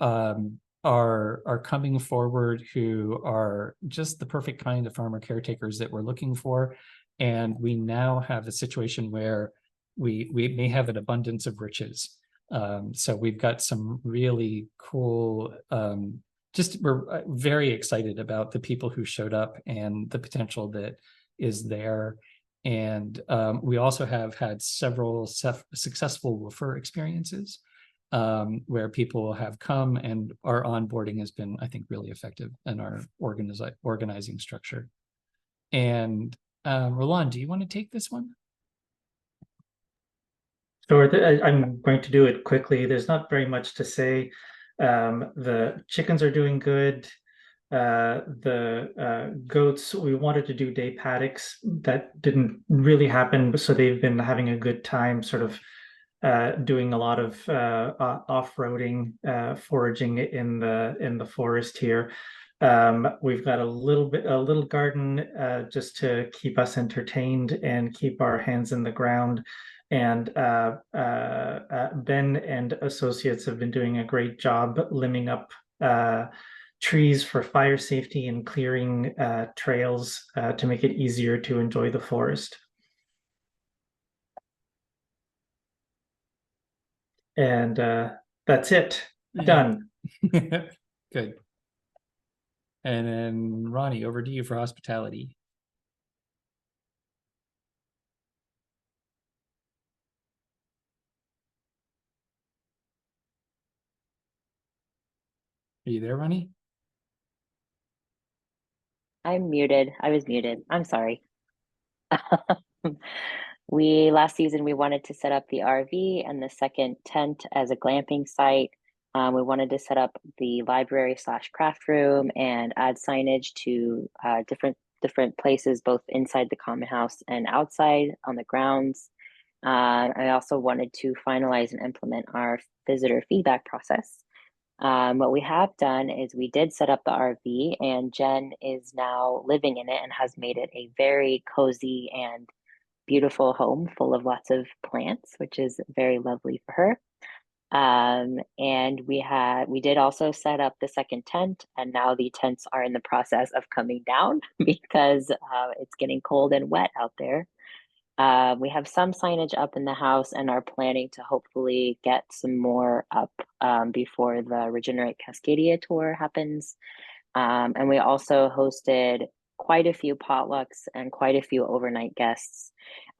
are coming forward, who are just the perfect kind of farmer caretakers that we're looking for. And we now have a situation where we may have an abundance of riches. So we've got some really cool, we're very excited about the people who showed up and the potential that is there. And we also have had several successful woofer experiences where people have come, and our onboarding has been, I think, really effective in our organizing structure. And Roland, do you want to take this one? Sure, I'm going to do it quickly. There's not very much to say. The chickens are doing good. The goats, we wanted to do day paddocks. That didn't really happen, so they've been having a good time sort of doing a lot of off-roading, foraging in the forest here. We've got a little garden just to keep us entertained and keep our hands in the ground. And Ben and associates have been doing a great job limbing up trees for fire safety and clearing trails to make it easier to enjoy the forest. And that's it. Done. Good. And then Ronnie, over to you for hospitality. Are you there, Ronnie? I'm muted. I was muted. I'm sorry. Last season, we wanted to set up the RV and the second tent as a glamping site. We wanted to set up the library/craft room and add signage to different places, both inside the common house and outside on the grounds. I also wanted to finalize and implement our visitor feedback process. What we have done is we did set up the RV, and Jen is now living in it and has made it a very cozy and beautiful home full of lots of plants, which is very lovely for her. And we did also set up the second tent, and now the tents are in the process of coming down because it's getting cold and wet out there. We have some signage up in the house and are planning to hopefully get some more up before the Regenerate Cascadia tour happens. And we also hosted quite a few potlucks and quite a few overnight guests.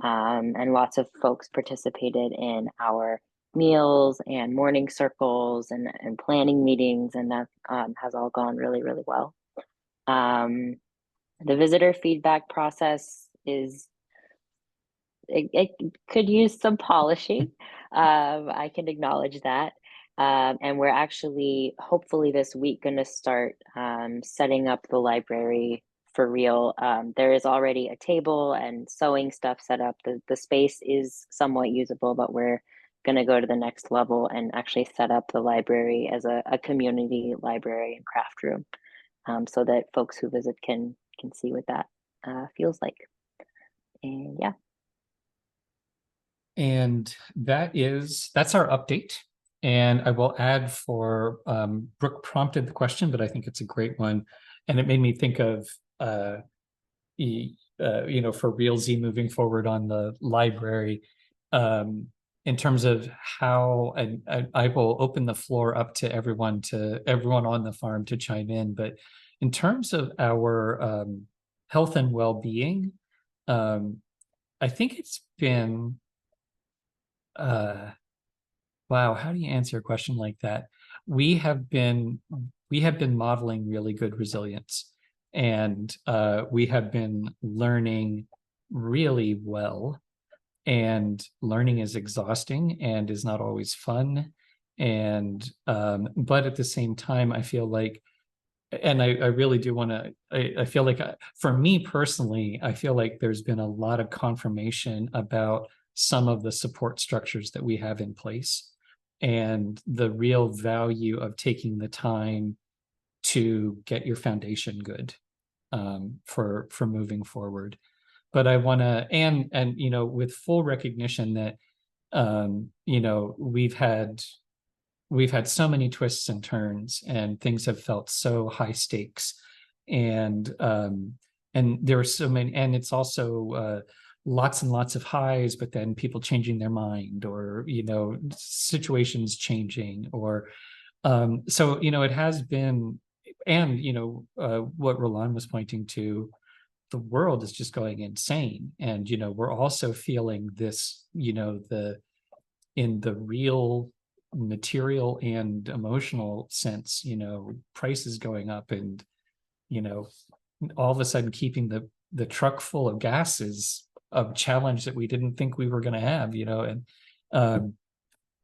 And lots of folks participated in our meals and morning circles and planning meetings, and that has all gone really, really well. The visitor feedback process is it could use some polishing. I can acknowledge that. And we're actually, hopefully this week, going to start setting up the library for real. There is already a table and sewing stuff set up. The space is somewhat usable, but we're going to go to the next level and actually set up the library as a community library and craft room, so that folks who visit can see what that feels like. And yeah. And that's our update. And I will add for Brooke prompted the question, but I think it's a great one. And it made me think of for Realzy moving forward on the library, in terms of how, and I will open the floor up to everyone on the farm to chime in. But in terms of our health and well-being, I think it's been wow, how do you answer a question like that? We have been modeling really good resilience, and we have been learning really well, and learning is exhausting and is not always fun. And but at the same time, I feel like, and I really do want to, I feel like for me personally, I feel like there's been a lot of confirmation about some of the support structures that we have in place and the real value of taking the time to get your foundation good for moving forward. But I want to, and with full recognition that we've had so many twists and turns, and things have felt so high stakes, and there are so many, and it's also lots and lots of highs, but then people changing their mind, or situations changing, or so it has been, and what Roland was pointing to, the world is just going insane, and we're also feeling this, in the real material and emotional sense, prices going up, and all of a sudden keeping the truck full of gas is a challenge that we didn't think we were going to have, and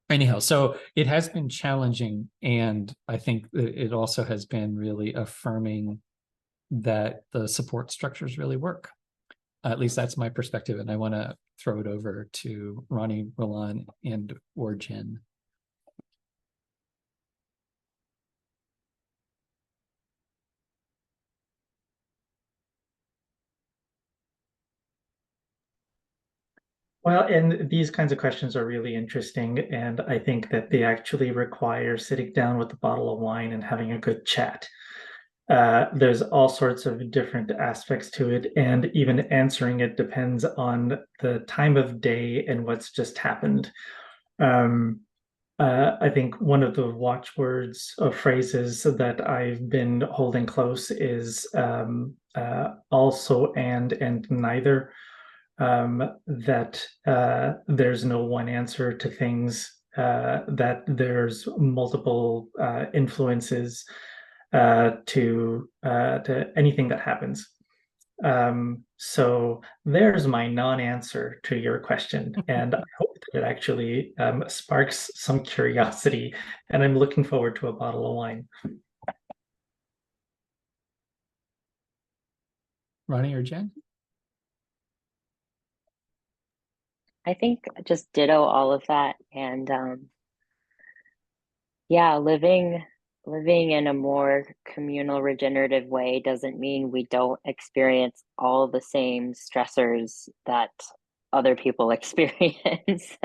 anyhow, so it has been challenging, and I think it also has been really affirming that the support structures really work. At least that's my perspective, and I want to throw it over to Ronnie, Roland, and or Jen. Well, and these kinds of questions are really interesting, and I think that they actually require sitting down with a bottle of wine and having a good chat. There's all sorts of different aspects to it, and even answering it depends on the time of day and what's just happened. I think one of the watchwords or phrases that I've been holding close is also and neither. That there's no one answer to things, that there's multiple influences to anything that happens. So there's my non-answer to your question, and I hope that it actually sparks some curiosity, and I'm looking forward to a bottle of wine. Ronnie or Jen? I think just ditto all of that. And yeah, living living in a more communal regenerative way doesn't mean we don't experience all the same stressors that other people experience.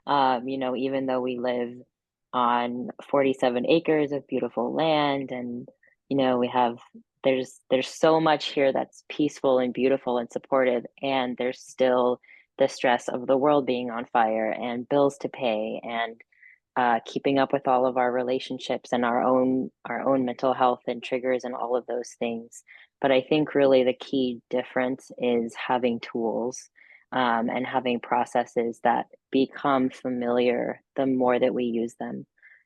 You know, even though we live on 47 acres of beautiful land, and you know, we have there's so much here that's peaceful and beautiful and supportive, and there's still the stress of the world being on fire and bills to pay and keeping up with all of our relationships and our own mental health and triggers and all of those things. But I think really the key difference is having tools and having processes that become familiar the more that we use them.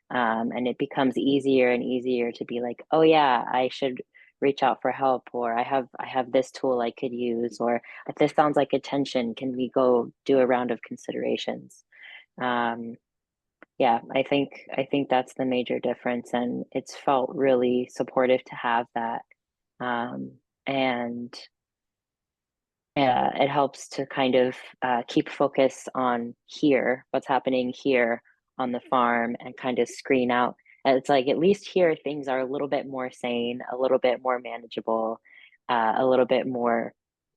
And it becomes easier and easier to be like, oh yeah, I should reach out for help, or I have this tool I could use, or if this sounds like attention, can we go do a round of considerations? Yeah, I think that's the major difference, and it's felt really supportive to have that. And it helps to kind of keep focus on here, what's happening here on the farm, and kind of screen out. And it's like at least here things are a little bit more sane, a little bit more manageable, a little bit more,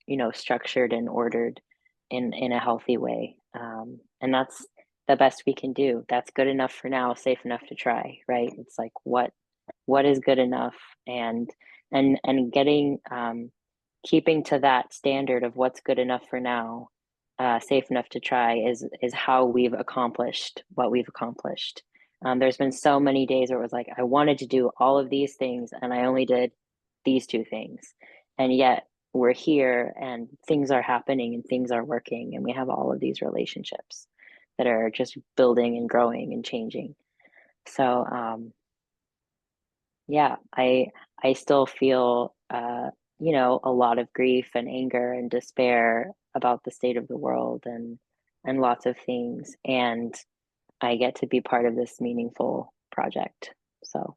you know, structured and ordered in a healthy way. And that's the best we can do. That's good enough for now, safe enough to try, right? It's like what is good enough, and getting keeping to that standard of what's good enough for now, safe enough to try, is how we've accomplished what we've accomplished. There's been so many days where it was like, I wanted to do all of these things and I only did these two things. And yet we're here and things are happening and things are working, and we have all of these relationships that are just building and growing and changing. So yeah, I still feel you know, a lot of grief and anger and despair about the state of the world and lots of things. And I get to be part of this meaningful project. So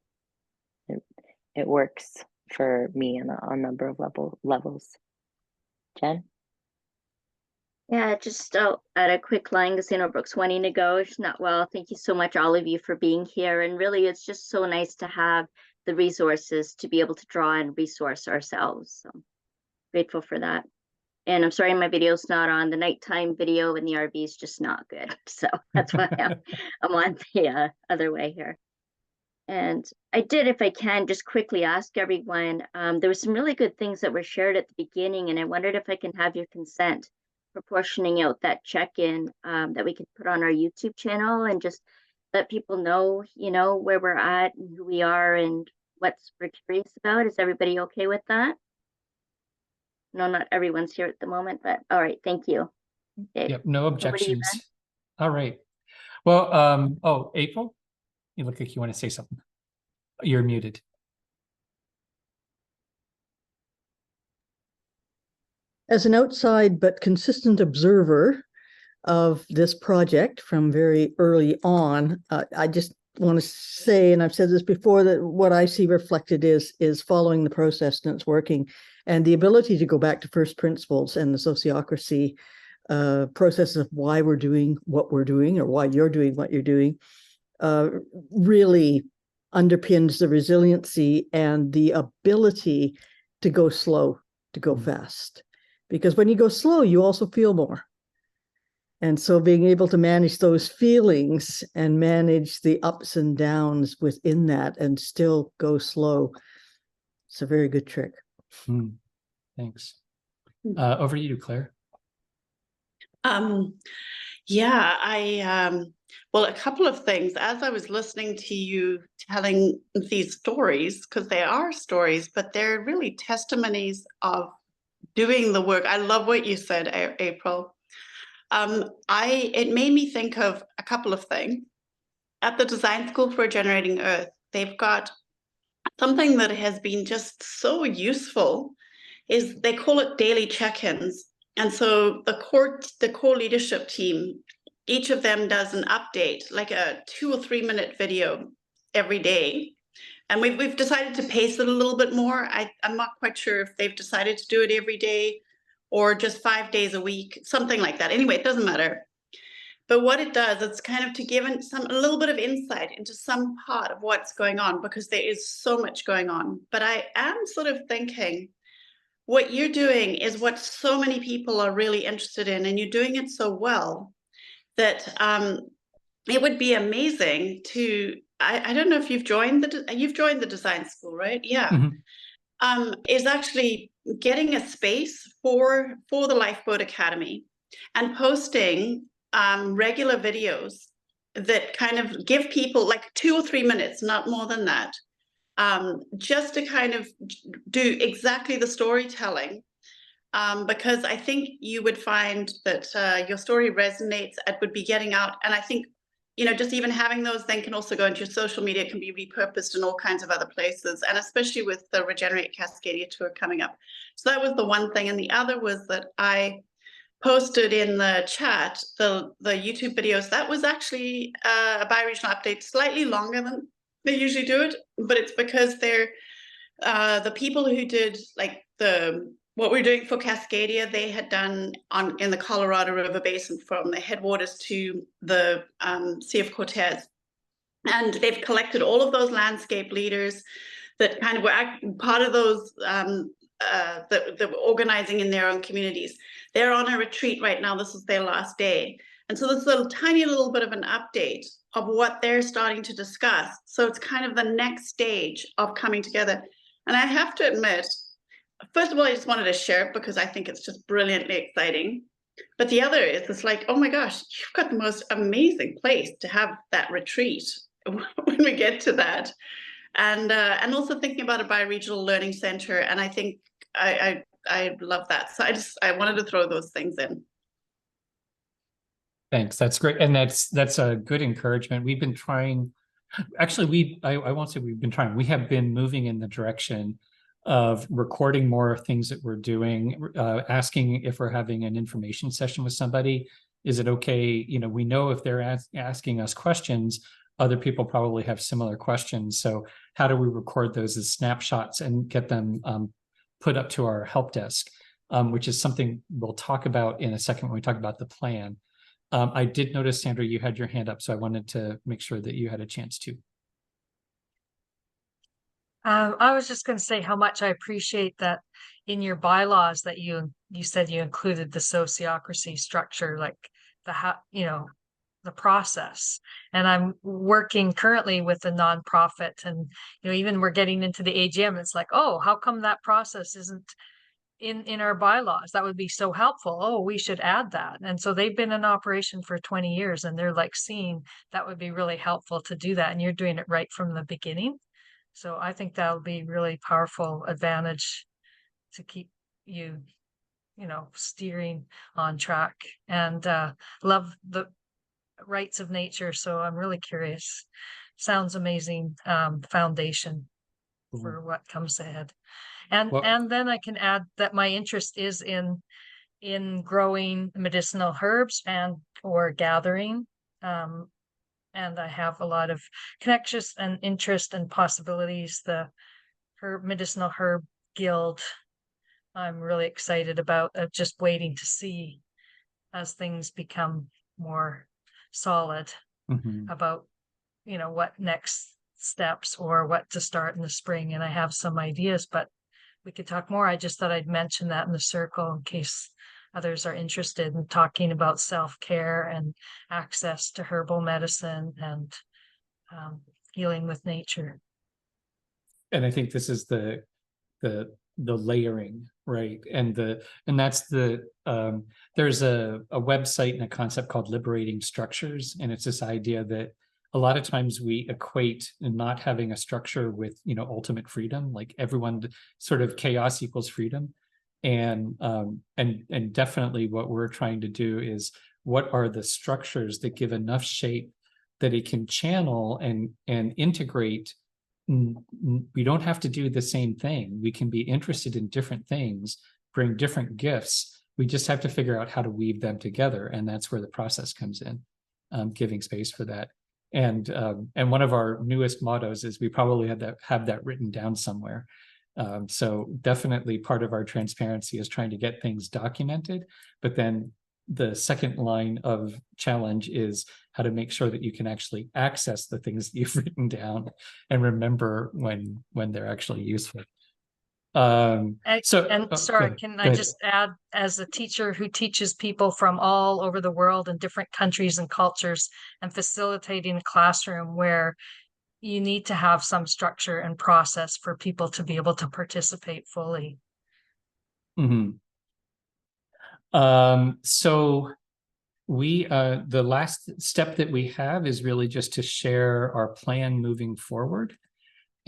it works for me on a number of levels. Jen? Yeah, just at a quick line, because I know Brooke's wanting to go. She's not well. Thank you so much, all of you, for being here. And really, it's just so nice to have the resources to be able to draw and resource ourselves. So grateful for that. And I'm sorry my video's not on. The nighttime video in the RV is just not good. So that's why I'm on the other way here. And I did, if I can, just quickly ask everyone, there were some really good things that were shared at the beginning, and I wondered if I can have your consent for portioning out that check-in that we could put on our YouTube channel and just let people know, you know, where we're at and who we are and what's we're curious about. Is everybody okay with that? No, not everyone's here at the moment, but all right, thank you. Okay. Yep, no objections. All right. Well, oh, April, you look like you want to say something. You're muted. As an outside but consistent observer of this project from very early on, I just want to say, and I've said this before, that what I see reflected is following the process and it's working, and the ability to go back to first principles and the sociocracy process of why we're doing what we're doing, or why you're doing what you're doing, really underpins the resiliency and the ability to go slow, to go fast. Because when you go slow, you also feel more. And so being able to manage those feelings and manage the ups and downs within that and still go slow, it's a very good trick. Thanks. Over to you, Claire. Yeah, well, a couple of things. As I was listening to you telling these stories, because they are stories, but they're really testimonies of doing the work. I love what you said, April. It made me think of a couple of things. At the Design School for Generating Earth, they've got something that has been just so useful, is they call it daily check-ins. And so the core leadership team, each of them does an update, like a 2 or 3 minute video every day. And we've decided to pace it a little bit more. I'm not quite sure if they've decided to do it every day or just 5 days a week, something like that. Anyway, it doesn't matter. But what it does, it's kind of to give a little bit of insight into some part of what's going on, because there is so much going on. But I am sort of thinking, what you're doing is what so many people are really interested in, and you're doing it so well that it would be amazing to. I don't know if you've joined the design school, right? Yeah. Mm-hmm. Is actually getting a space for the Lifeboat Academy and posting regular videos that kind of give people like 2 or 3 minutes, not more than that, just to kind of do exactly the storytelling, because I think you would find that your story resonates. It would be getting out, and I think, you know, just even having those then can also go into your social media, can be repurposed in all kinds of other places, and especially with the Regenerate Cascadia tour coming up. So that was the one thing, and the other was that I posted in the chat the YouTube videos. That was actually a bi-regional update, slightly longer than they usually do it, but it's because they're the people who did like what we're doing for Cascadia, they had done in the Colorado River Basin from the headwaters to the Sea of Cortez. And they've collected all of those landscape leaders that kind of were part of those that were organizing in their own communities. They're on a retreat right now. This is their last day. And so this is a tiny little bit of an update of what they're starting to discuss. So it's kind of the next stage of coming together. And I have to admit, first of all, I just wanted to share it because I think it's just brilliantly exciting. But the other is, it's like, oh my gosh, you've got the most amazing place to have that retreat when we get to that. And also thinking about a bi-regional learning center. And I think I love that. So I wanted to throw those things in. Thanks. That's great. And that's a good encouragement. We've been trying, actually, I won't say we've been trying, we have been moving in the direction of recording more things that we're doing, asking if we're having an information session with somebody. Is it okay? You know, we know if they're asking us questions, other people probably have similar questions. So how do we record those as snapshots and get them put up to our help desk, which is something we'll talk about in a second when we talk about the plan. I did notice, Sandra, you had your hand up, so I wanted to make sure that you had a chance to. I was just going to say how much I appreciate that in your bylaws that you said you included the sociocracy structure, like the process. And I'm working currently with a nonprofit, and even we're getting into the AGM. It's like, oh, how come that process isn't in our bylaws? That would be so helpful. Oh, we should add that. And so they've been in operation for 20 years, and they're like seeing that would be really helpful to do that. And you're doing it right from the beginning. So I think that'll be really powerful advantage to keep you, steering on track, and love the rights of nature. So I'm really curious. Sounds amazing foundation for what comes ahead. And then I can add that my interest is in growing medicinal herbs or gathering. And I have a lot of connections and interest and possibilities. The Medicinal Herb Guild, I'm really excited about, just waiting to see as things become more solid about, what next steps or what to start in the spring. And I have some ideas, but we could talk more. I just thought I'd mention that in the circle in case others are interested in talking about self-care and access to herbal medicine and healing with nature. And I think this is the layering, right? And that's there's a website and a concept called Liberating Structures, and it's this idea that a lot of times we equate not having a structure with ultimate freedom, like everyone sort of chaos equals freedom. And definitely what we're trying to do is, what are the structures that give enough shape that it can channel and integrate. We don't have to do the same thing. We can be interested in different things, bring different gifts. We just have to figure out how to weave them together. And that's where the process comes in, giving space for that. And one of our newest mottos is we probably have that written down somewhere. So definitely part of our transparency is trying to get things documented, but then the second line of challenge is how to make sure that you can actually access the things that you've written down and remember when they're actually useful. And Go sorry, ahead. can Go I ahead. just add, as a teacher who teaches people from all over the world in different countries and cultures, and facilitating a classroom where you need to have some structure and process for people to be able to participate fully. Mhm. So the last step that we have is really just to share our plan moving forward.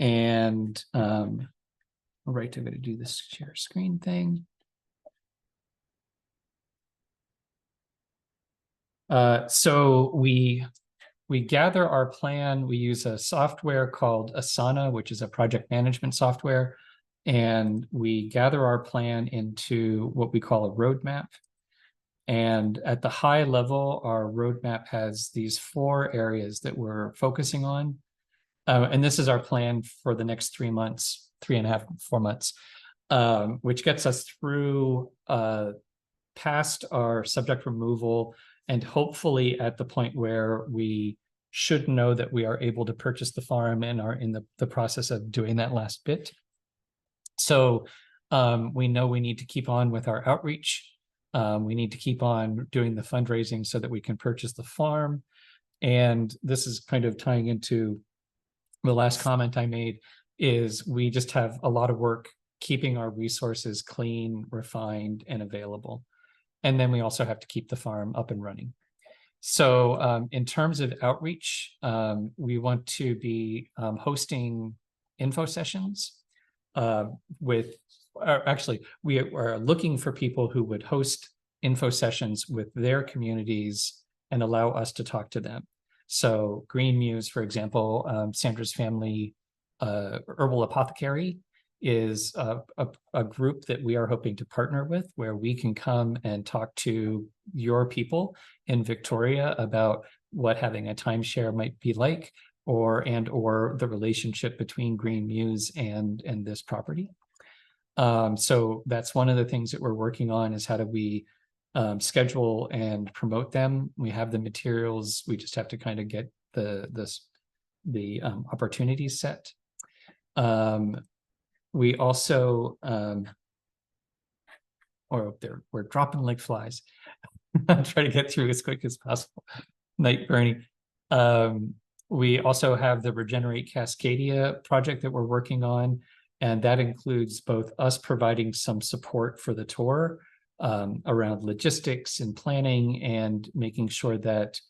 And right, I'm going to do this share screen thing. So we gather our plan. We use a software called Asana, which is a project management software. And we gather our plan into what we call a roadmap. And at the high level, our roadmap has these 4 areas that we're focusing on. And this is our plan for the next 3 months, 3.5, 4 months, which gets us through past our subject removal and hopefully at the point where we should know that we are able to purchase the farm and are in the process of doing that last bit. So we know we need to keep on with our outreach. We need to keep on doing the fundraising so that we can purchase the farm. And this is kind of tying into the last comment I made, is we just have a lot of work keeping our resources clean, refined, and available. And then we also have to keep the farm up and running. So in terms of outreach, we want to be hosting info sessions actually, we are looking for people who would host info sessions with their communities and allow us to talk to them. So Green Muse, for example, Sandra's family herbal apothecary is a group that we are hoping to partner with, where we can come and talk to your people in Victoria about what having a timeshare might be like, or the relationship between Green Muse and this property. So that's one of the things that we're working on, is how do we schedule and promote them. We have the materials, we just have to kind of get the opportunities set. We also, we're dropping like flies. I'm trying to get through as quick as possible. Night, Bernie. We also have the Regenerate Cascadia project that we're working on, and that includes both us providing some support for the tour around logistics and planning and making sure that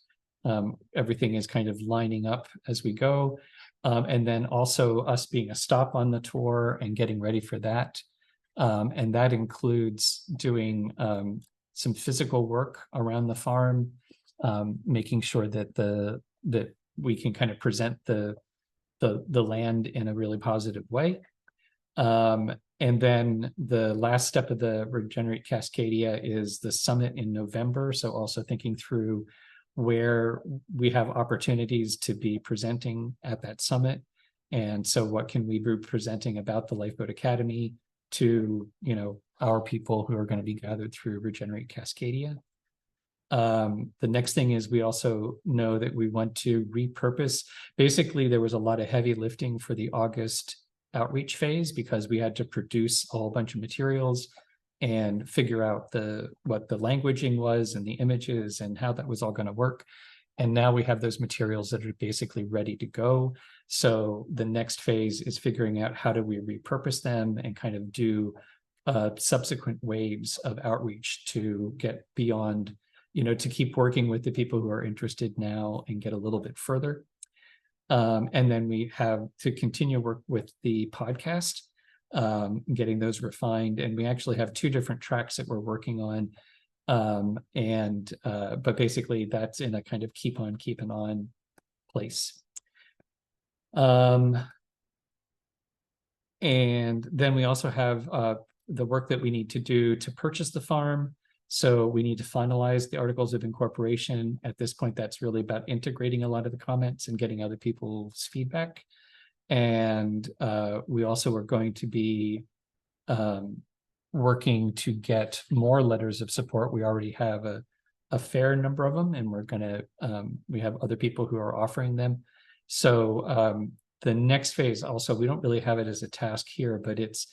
everything is kind of lining up as we go. And then also us being a stop on the tour and getting ready for that. And that includes doing some physical work around the farm, making sure that we can kind of present the land in a really positive way. And then the last step of the Regenerate Cascadia is the summit in November. So also thinking through where we have opportunities to be presenting at that summit. And so what can we be presenting about the Lifeboat Academy to, our people who are going to be gathered through Regenerate Cascadia. The next thing is we also know that we want to repurpose. Basically, there was a lot of heavy lifting for the August outreach phase because we had to produce a whole bunch of materials and figure out what the languaging was and the images and how that was all going to work. And now we have those materials that are basically ready to go. So the next phase is figuring out how do we repurpose them and kind of do subsequent waves of outreach to get beyond, to keep working with the people who are interested now and get a little bit further. And then we have to continue work with the podcast, getting those refined. And we actually have 2 different tracks that we're working on. But basically that's in a kind of keeping on place. And then we also have the work that we need to do to purchase the farm. So we need to finalize the articles of incorporation. At this point, that's really about integrating a lot of the comments and getting other people's feedback. And we also are going to be working to get more letters of support. We already have a fair number of them, and we're gonna we have other people who are offering them. So the next phase also, we don't really have it as a task here, but it's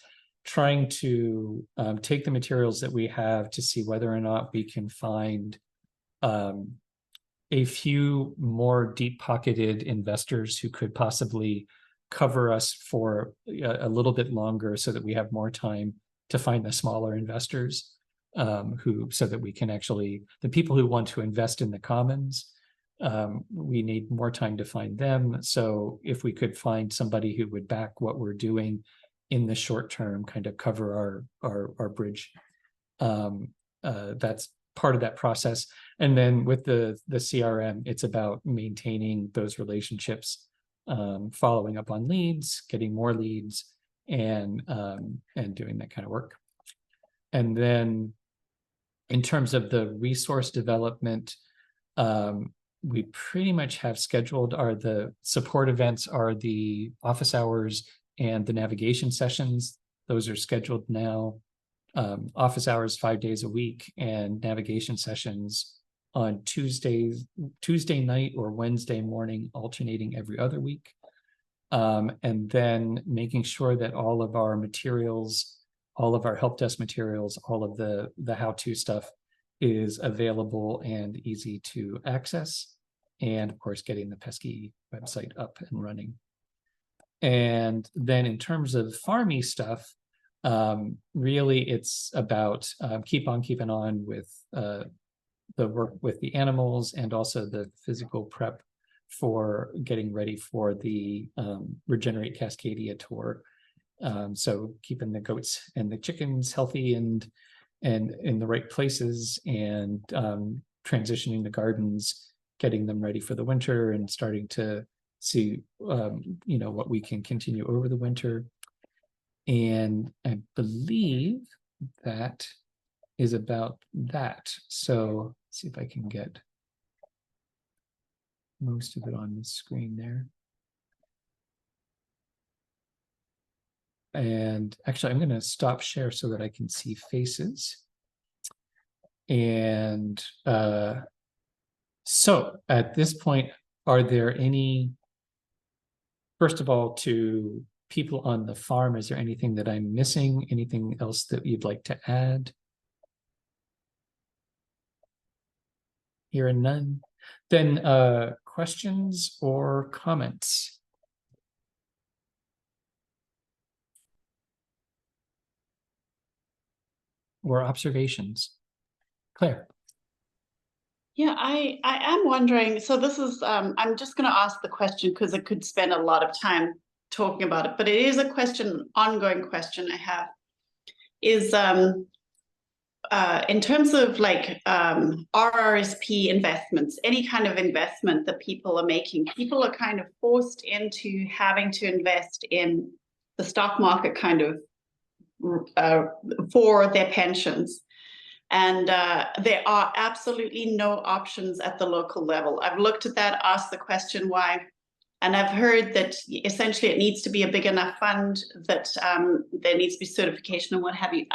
trying to take the materials that we have to see whether or not we can find a few more deep-pocketed investors who could possibly cover us for a little bit longer, so that we have more time to find the smaller investors so that we can actually, the people who want to invest in the commons, we need more time to find them. So if we could find somebody who would back what we're doing in the short term, kind of cover our bridge, that's part of that process. And then with the CRM, it's about maintaining those relationships, following up on leads, getting more leads, and doing that kind of work. And then in terms of the resource development, we pretty much have scheduled the support events are the office hours and the navigation sessions. Those are scheduled now. Office hours 5 days a week, and navigation sessions on Tuesday night or Wednesday morning, alternating every other week. And then making sure that all of our materials, all of our help desk materials, all of the how-to stuff is available and easy to access. And of course, getting the pesky website up and running. And then in terms of farmy stuff, really it's about keep on keeping on with the work with the animals, and also the physical prep for getting ready for the Regenerate Cascadia tour. So keeping the goats and the chickens healthy and in the right places, and transitioning the gardens, getting them ready for the winter, and starting to see what we can continue over the winter. And I believe that is about that. So let's see if I can get most of it on the screen there. And actually, I'm going to stop share so that I can see faces. And so at this point, are there any, first of all, to people on the farm, is there anything that I'm missing? Anything else that you'd like to add? Hearing none. Then questions or comments? Or observations? Claire. Yeah, I am wondering, so this is, I'm just going to ask the question because I could spend a lot of time talking about it, but it is a question, ongoing question I have, is in terms of like RRSP investments, any kind of investment that people are making, people are kind of forced into having to invest in the stock market kind of for their pensions. And there are absolutely no options at the local level. I've looked at that, asked the question why, and I've heard that essentially it needs to be a big enough fund, that there needs to be certification and what have you.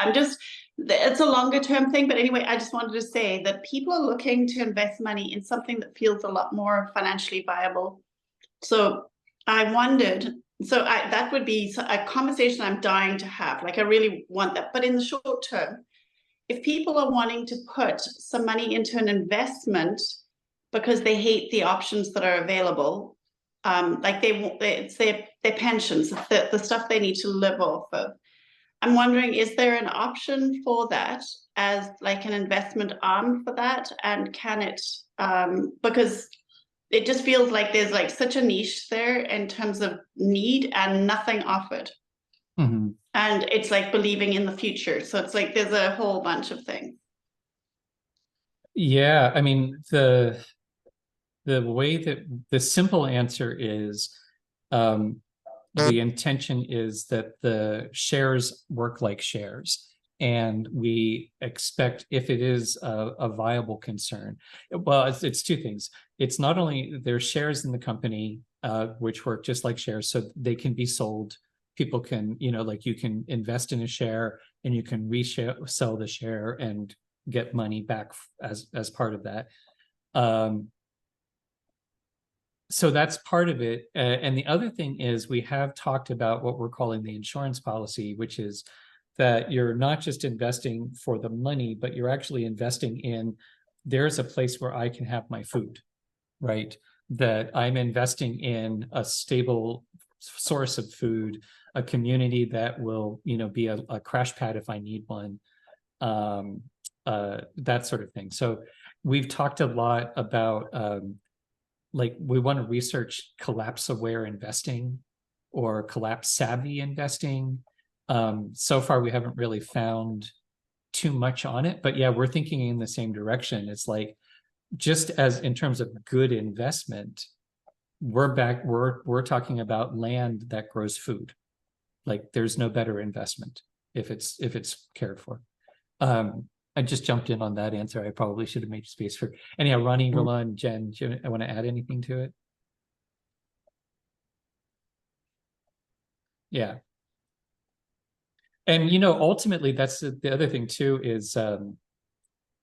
It's a longer term thing, but anyway, I just wanted to say that people are looking to invest money in something that feels a lot more financially viable. So I wondered, that would be a conversation I'm dying to have. Like I really want that, but in the short term, if people are wanting to put some money into an investment because they hate the options that are available, like it's their pensions, the stuff they need to live off of. I'm wondering, is there an option for that as like an investment arm for that? And can it, because it just feels like there's like such a niche there in terms of need and nothing offered. Mm-hmm. And it's like believing in the future. So it's like there's a whole bunch of things. Yeah, I mean, the way that the simple answer is the intention is that the shares work like shares. And we expect, if it is a viable concern, well, it's two things. It's not only there's shares in the company, which work just like shares, so they can be sold. People can, like you can invest in a share and you can resell the share and get money back as part of that. So that's part of it. And the other thing is we have talked about what we're calling the insurance policy, which is that you're not just investing for the money, but you're actually investing in, there's a place where I can have my food, right? That I'm investing in a stable source of food, a community that will, be a crash pad if I need one, that sort of thing. So we've talked a lot about, like, we want to research collapse aware investing or collapse savvy investing. So far, we haven't really found too much on it, but yeah, we're thinking in the same direction. It's like, just as in terms of good investment, we're talking about land that grows food. Like, there's no better investment if it's cared for. I just jumped in on that answer. I probably should have made space for anyhow. Ronnie, Roland, Jen, I want to add anything to it? Yeah. And ultimately, that's the other thing too, is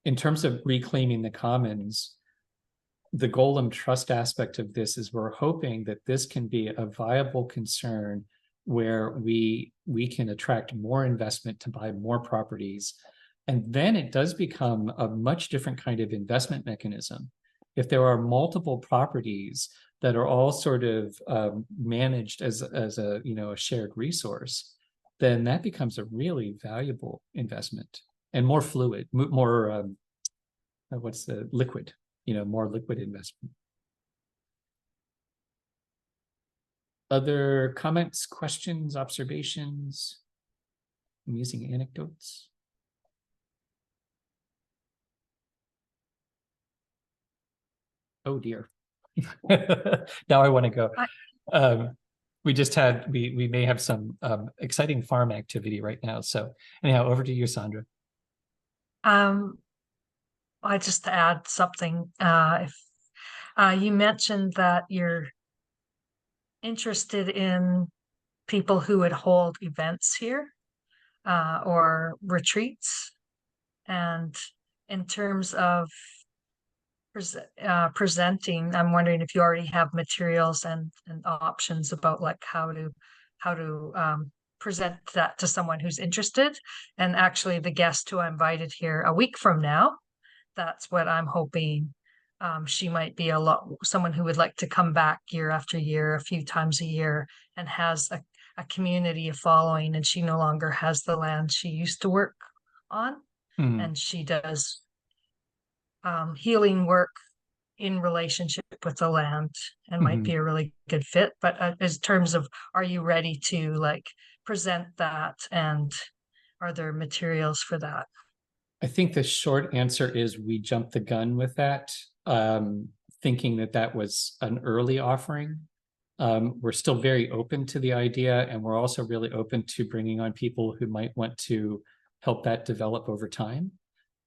in terms of reclaiming the commons, the Golem trust aspect of this is we're hoping that this can be a viable concern where we can attract more investment to buy more properties. And then it does become a much different kind of investment mechanism. If there are multiple properties that are all sort of managed as a a shared resource, then that becomes a really valuable investment and more fluid, more what's the liquid, more liquid investment. Other comments, questions, observations, amusing anecdotes? Oh dear. Now I want to go. We just had, we may have some exciting farm activity right now. So anyhow, over to you, Sandra. I just add something. If you mentioned that you're interested in people who would hold events here or retreats, and in terms of presenting, I'm wondering if you already have materials and options about like how to present that to someone who's interested. And actually the guest who I invited here a week from now, that's what I'm hoping. She might be someone who would like to come back year after year, a few times a year, and has a community of following, and she no longer has the land she used to work on. And she does healing work in relationship with the land, and might be a really good fit. But in terms of, are you ready to like present that, and are there materials for that? I think the short answer is we jumped the gun with that, thinking that was an early offering. We're still very open to the idea, and we're also really open to bringing on people who might want to help that develop over time.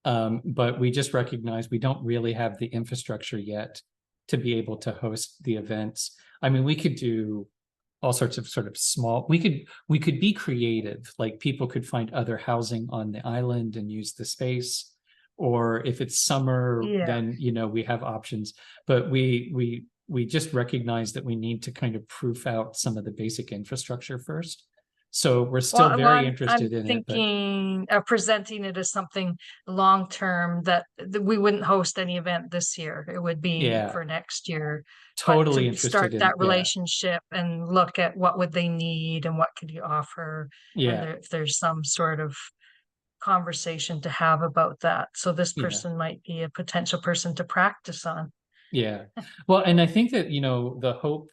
But we just recognize we don't really have the infrastructure yet to be able to host the events. I mean, we could do all sorts of sort of small, we could be creative, like people could find other housing on the island and use the space. Or if it's summer, then, we have options, but we just recognize that we need to kind of proof out some of the basic infrastructure first. So we're still very interested in it. I'm thinking of presenting it as something long-term that we wouldn't host any event this year. It would be for next year. Totally to interested start in that relationship and look at what would they need and what could you offer. And if there's some sort of conversation to have about that. So this person might be a potential person to practice on. Yeah. Well, and I think that, the hope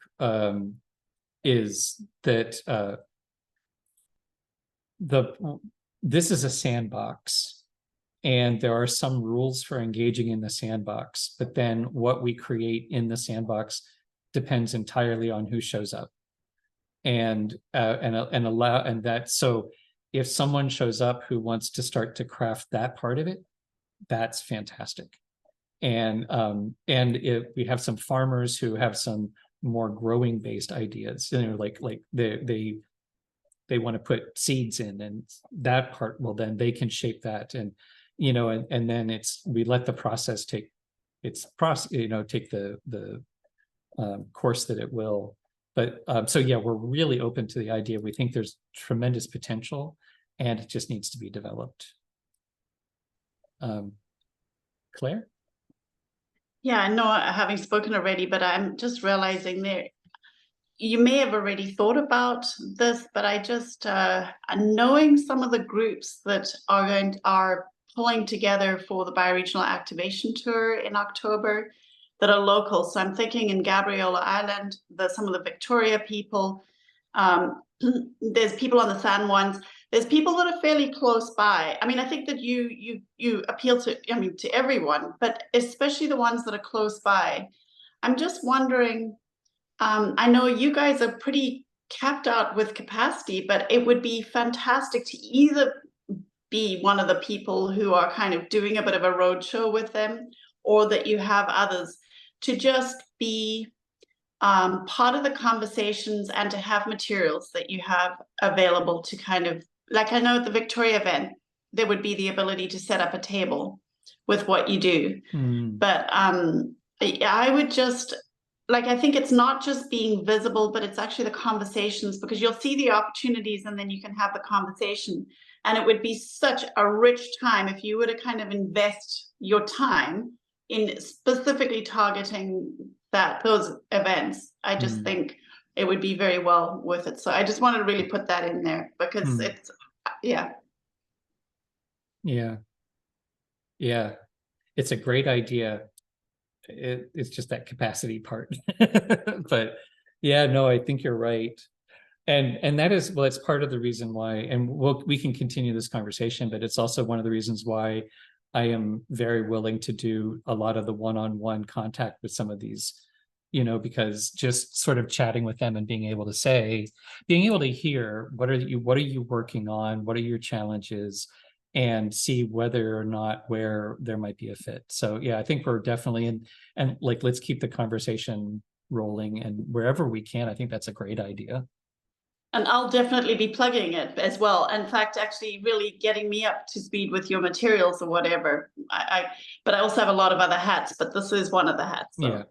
is that this is a sandbox, and there are some rules for engaging in the sandbox, but then what we create in the sandbox depends entirely on who shows up, and that. So if someone shows up who wants to start to craft that part of it, that's fantastic. And if we have some farmers who have some more growing based ideas, like they want to put seeds in, and that part, well, then they can shape that. And and then we let the process take its process, take the course that it will. But so yeah, we're really open to the idea. We think there's tremendous potential, and it just needs to be developed. Claire? Yeah, no, having spoken already, but I'm just realizing there, you may have already thought about this, but I just, knowing some of the groups that are pulling together for the bioregional activation tour in October that are local. So I'm thinking in Gabriola Island, some of the Victoria people, there's people on the San Juans, there's people that are fairly close by. I mean, I think that you appeal to, to everyone, but especially the ones that are close by. I'm just wondering, I know you guys are pretty capped out with capacity, but it would be fantastic to either be one of the people who are kind of doing a bit of a roadshow with them, or that you have others to just be part of the conversations and to have materials that you have available to kind of, like I know at the Victoria event, there would be the ability to set up a table with what you do. But I would just, I think it's not just being visible, but it's actually the conversations, because you'll see the opportunities and then you can have the conversation. And it would be such a rich time if you were to kind of invest your time in specifically targeting those events. I just think it would be very well worth it. So I just wanted to really put that in there, because it's, yeah. It's a great idea. It's just that capacity part. But yeah, no, I think you're right. And that is, well, it's part of the reason why, and we can continue this conversation, but it's also one of the reasons why I am very willing to do a lot of the one-on-one contact with some of these, because just sort of chatting with them and being able to hear what are you working on, what are your challenges, and see whether or not where there might be a fit. So yeah, I think we're definitely in, and let's keep the conversation rolling, and wherever we can, I think that's a great idea. And I'll definitely be plugging it as well. In fact, actually really getting me up to speed with your materials or whatever. But I also have a lot of other hats, but this is one of the hats. So.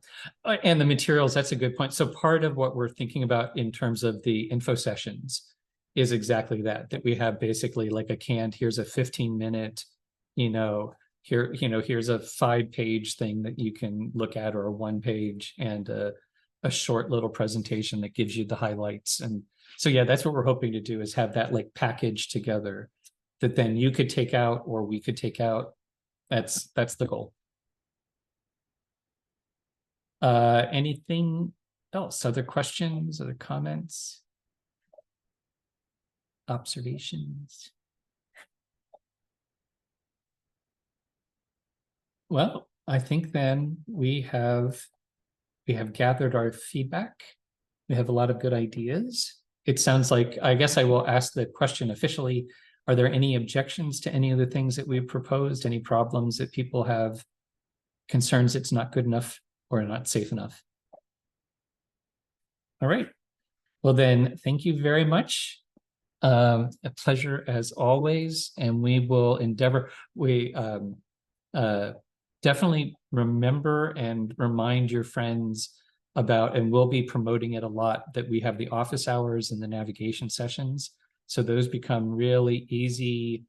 Yeah, and the materials, that's a good point. So part of what we're thinking about in terms of the info sessions is exactly that we have basically like a canned, here's a 15-minute, here's a 5-page thing that you can look at, or a 1-page, and a short little presentation that gives you the highlights. And so yeah, that's what we're hoping to do, is have that package together that then you could take out or we could take out. That's the goal. Anything else? Other questions, other comments, observations? Well, I think then we have gathered our feedback. We have a lot of good ideas. It sounds like, I guess I will ask the question officially, are there any objections to any of the things that we've proposed? Any problems that people have, concerns it's not good enough or not safe enough? All right. Well then, thank you very much. A pleasure as always, and we will endeavor, definitely remember and remind your friends about, and we'll be promoting it a lot, that we have the office hours and the navigation sessions. So those become really easy.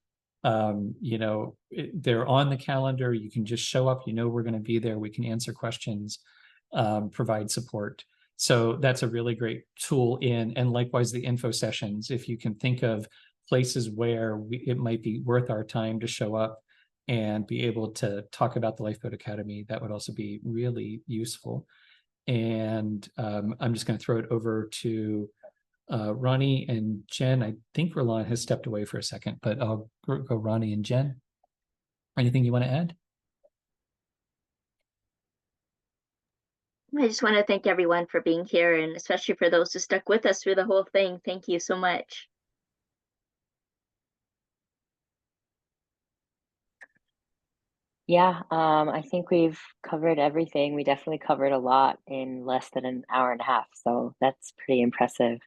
They're on the calendar. You can just show up, we're going to be there. We can answer questions, provide support. So that's a really great tool and likewise the info sessions. If you can think of places where it might be worth our time to show up and be able to talk about the Lifeboat Academy, that would also be really useful. And I'm just going to throw it over to Ronnie and Jen. I think Roland has stepped away for a second, but I'll go Ronnie and Jen. Anything you want to add? I just want to thank everyone for being here, and especially for those who stuck with us through the whole thing. Thank you so much. Yeah, I think we've covered everything. We definitely covered a lot in less than an hour and a half, so that's pretty impressive.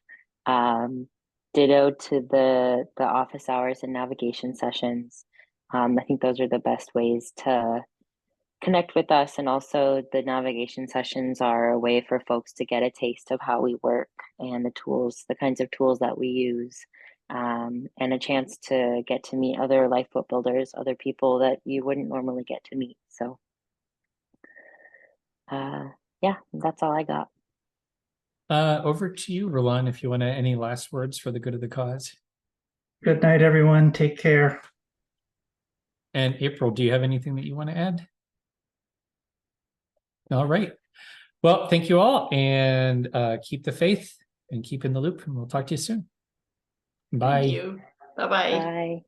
Ditto to the office hours and navigation sessions. I think those are the best ways to connect with us. And also the navigation sessions are a way for folks to get a taste of how we work and the tools, the kinds of tools that we use, and a chance to get to meet other lifeboat builders, other people that you wouldn't normally get to meet. So yeah, that's all I got. Over to you, Roland, if you want to, any last words for the good of the cause. Good night, everyone. Take care. And April, do you have anything that you want to add? All right. Well, thank you all, and keep the faith and keep in the loop, and we'll talk to you soon. Bye. Thank you. Bye-bye. Bye.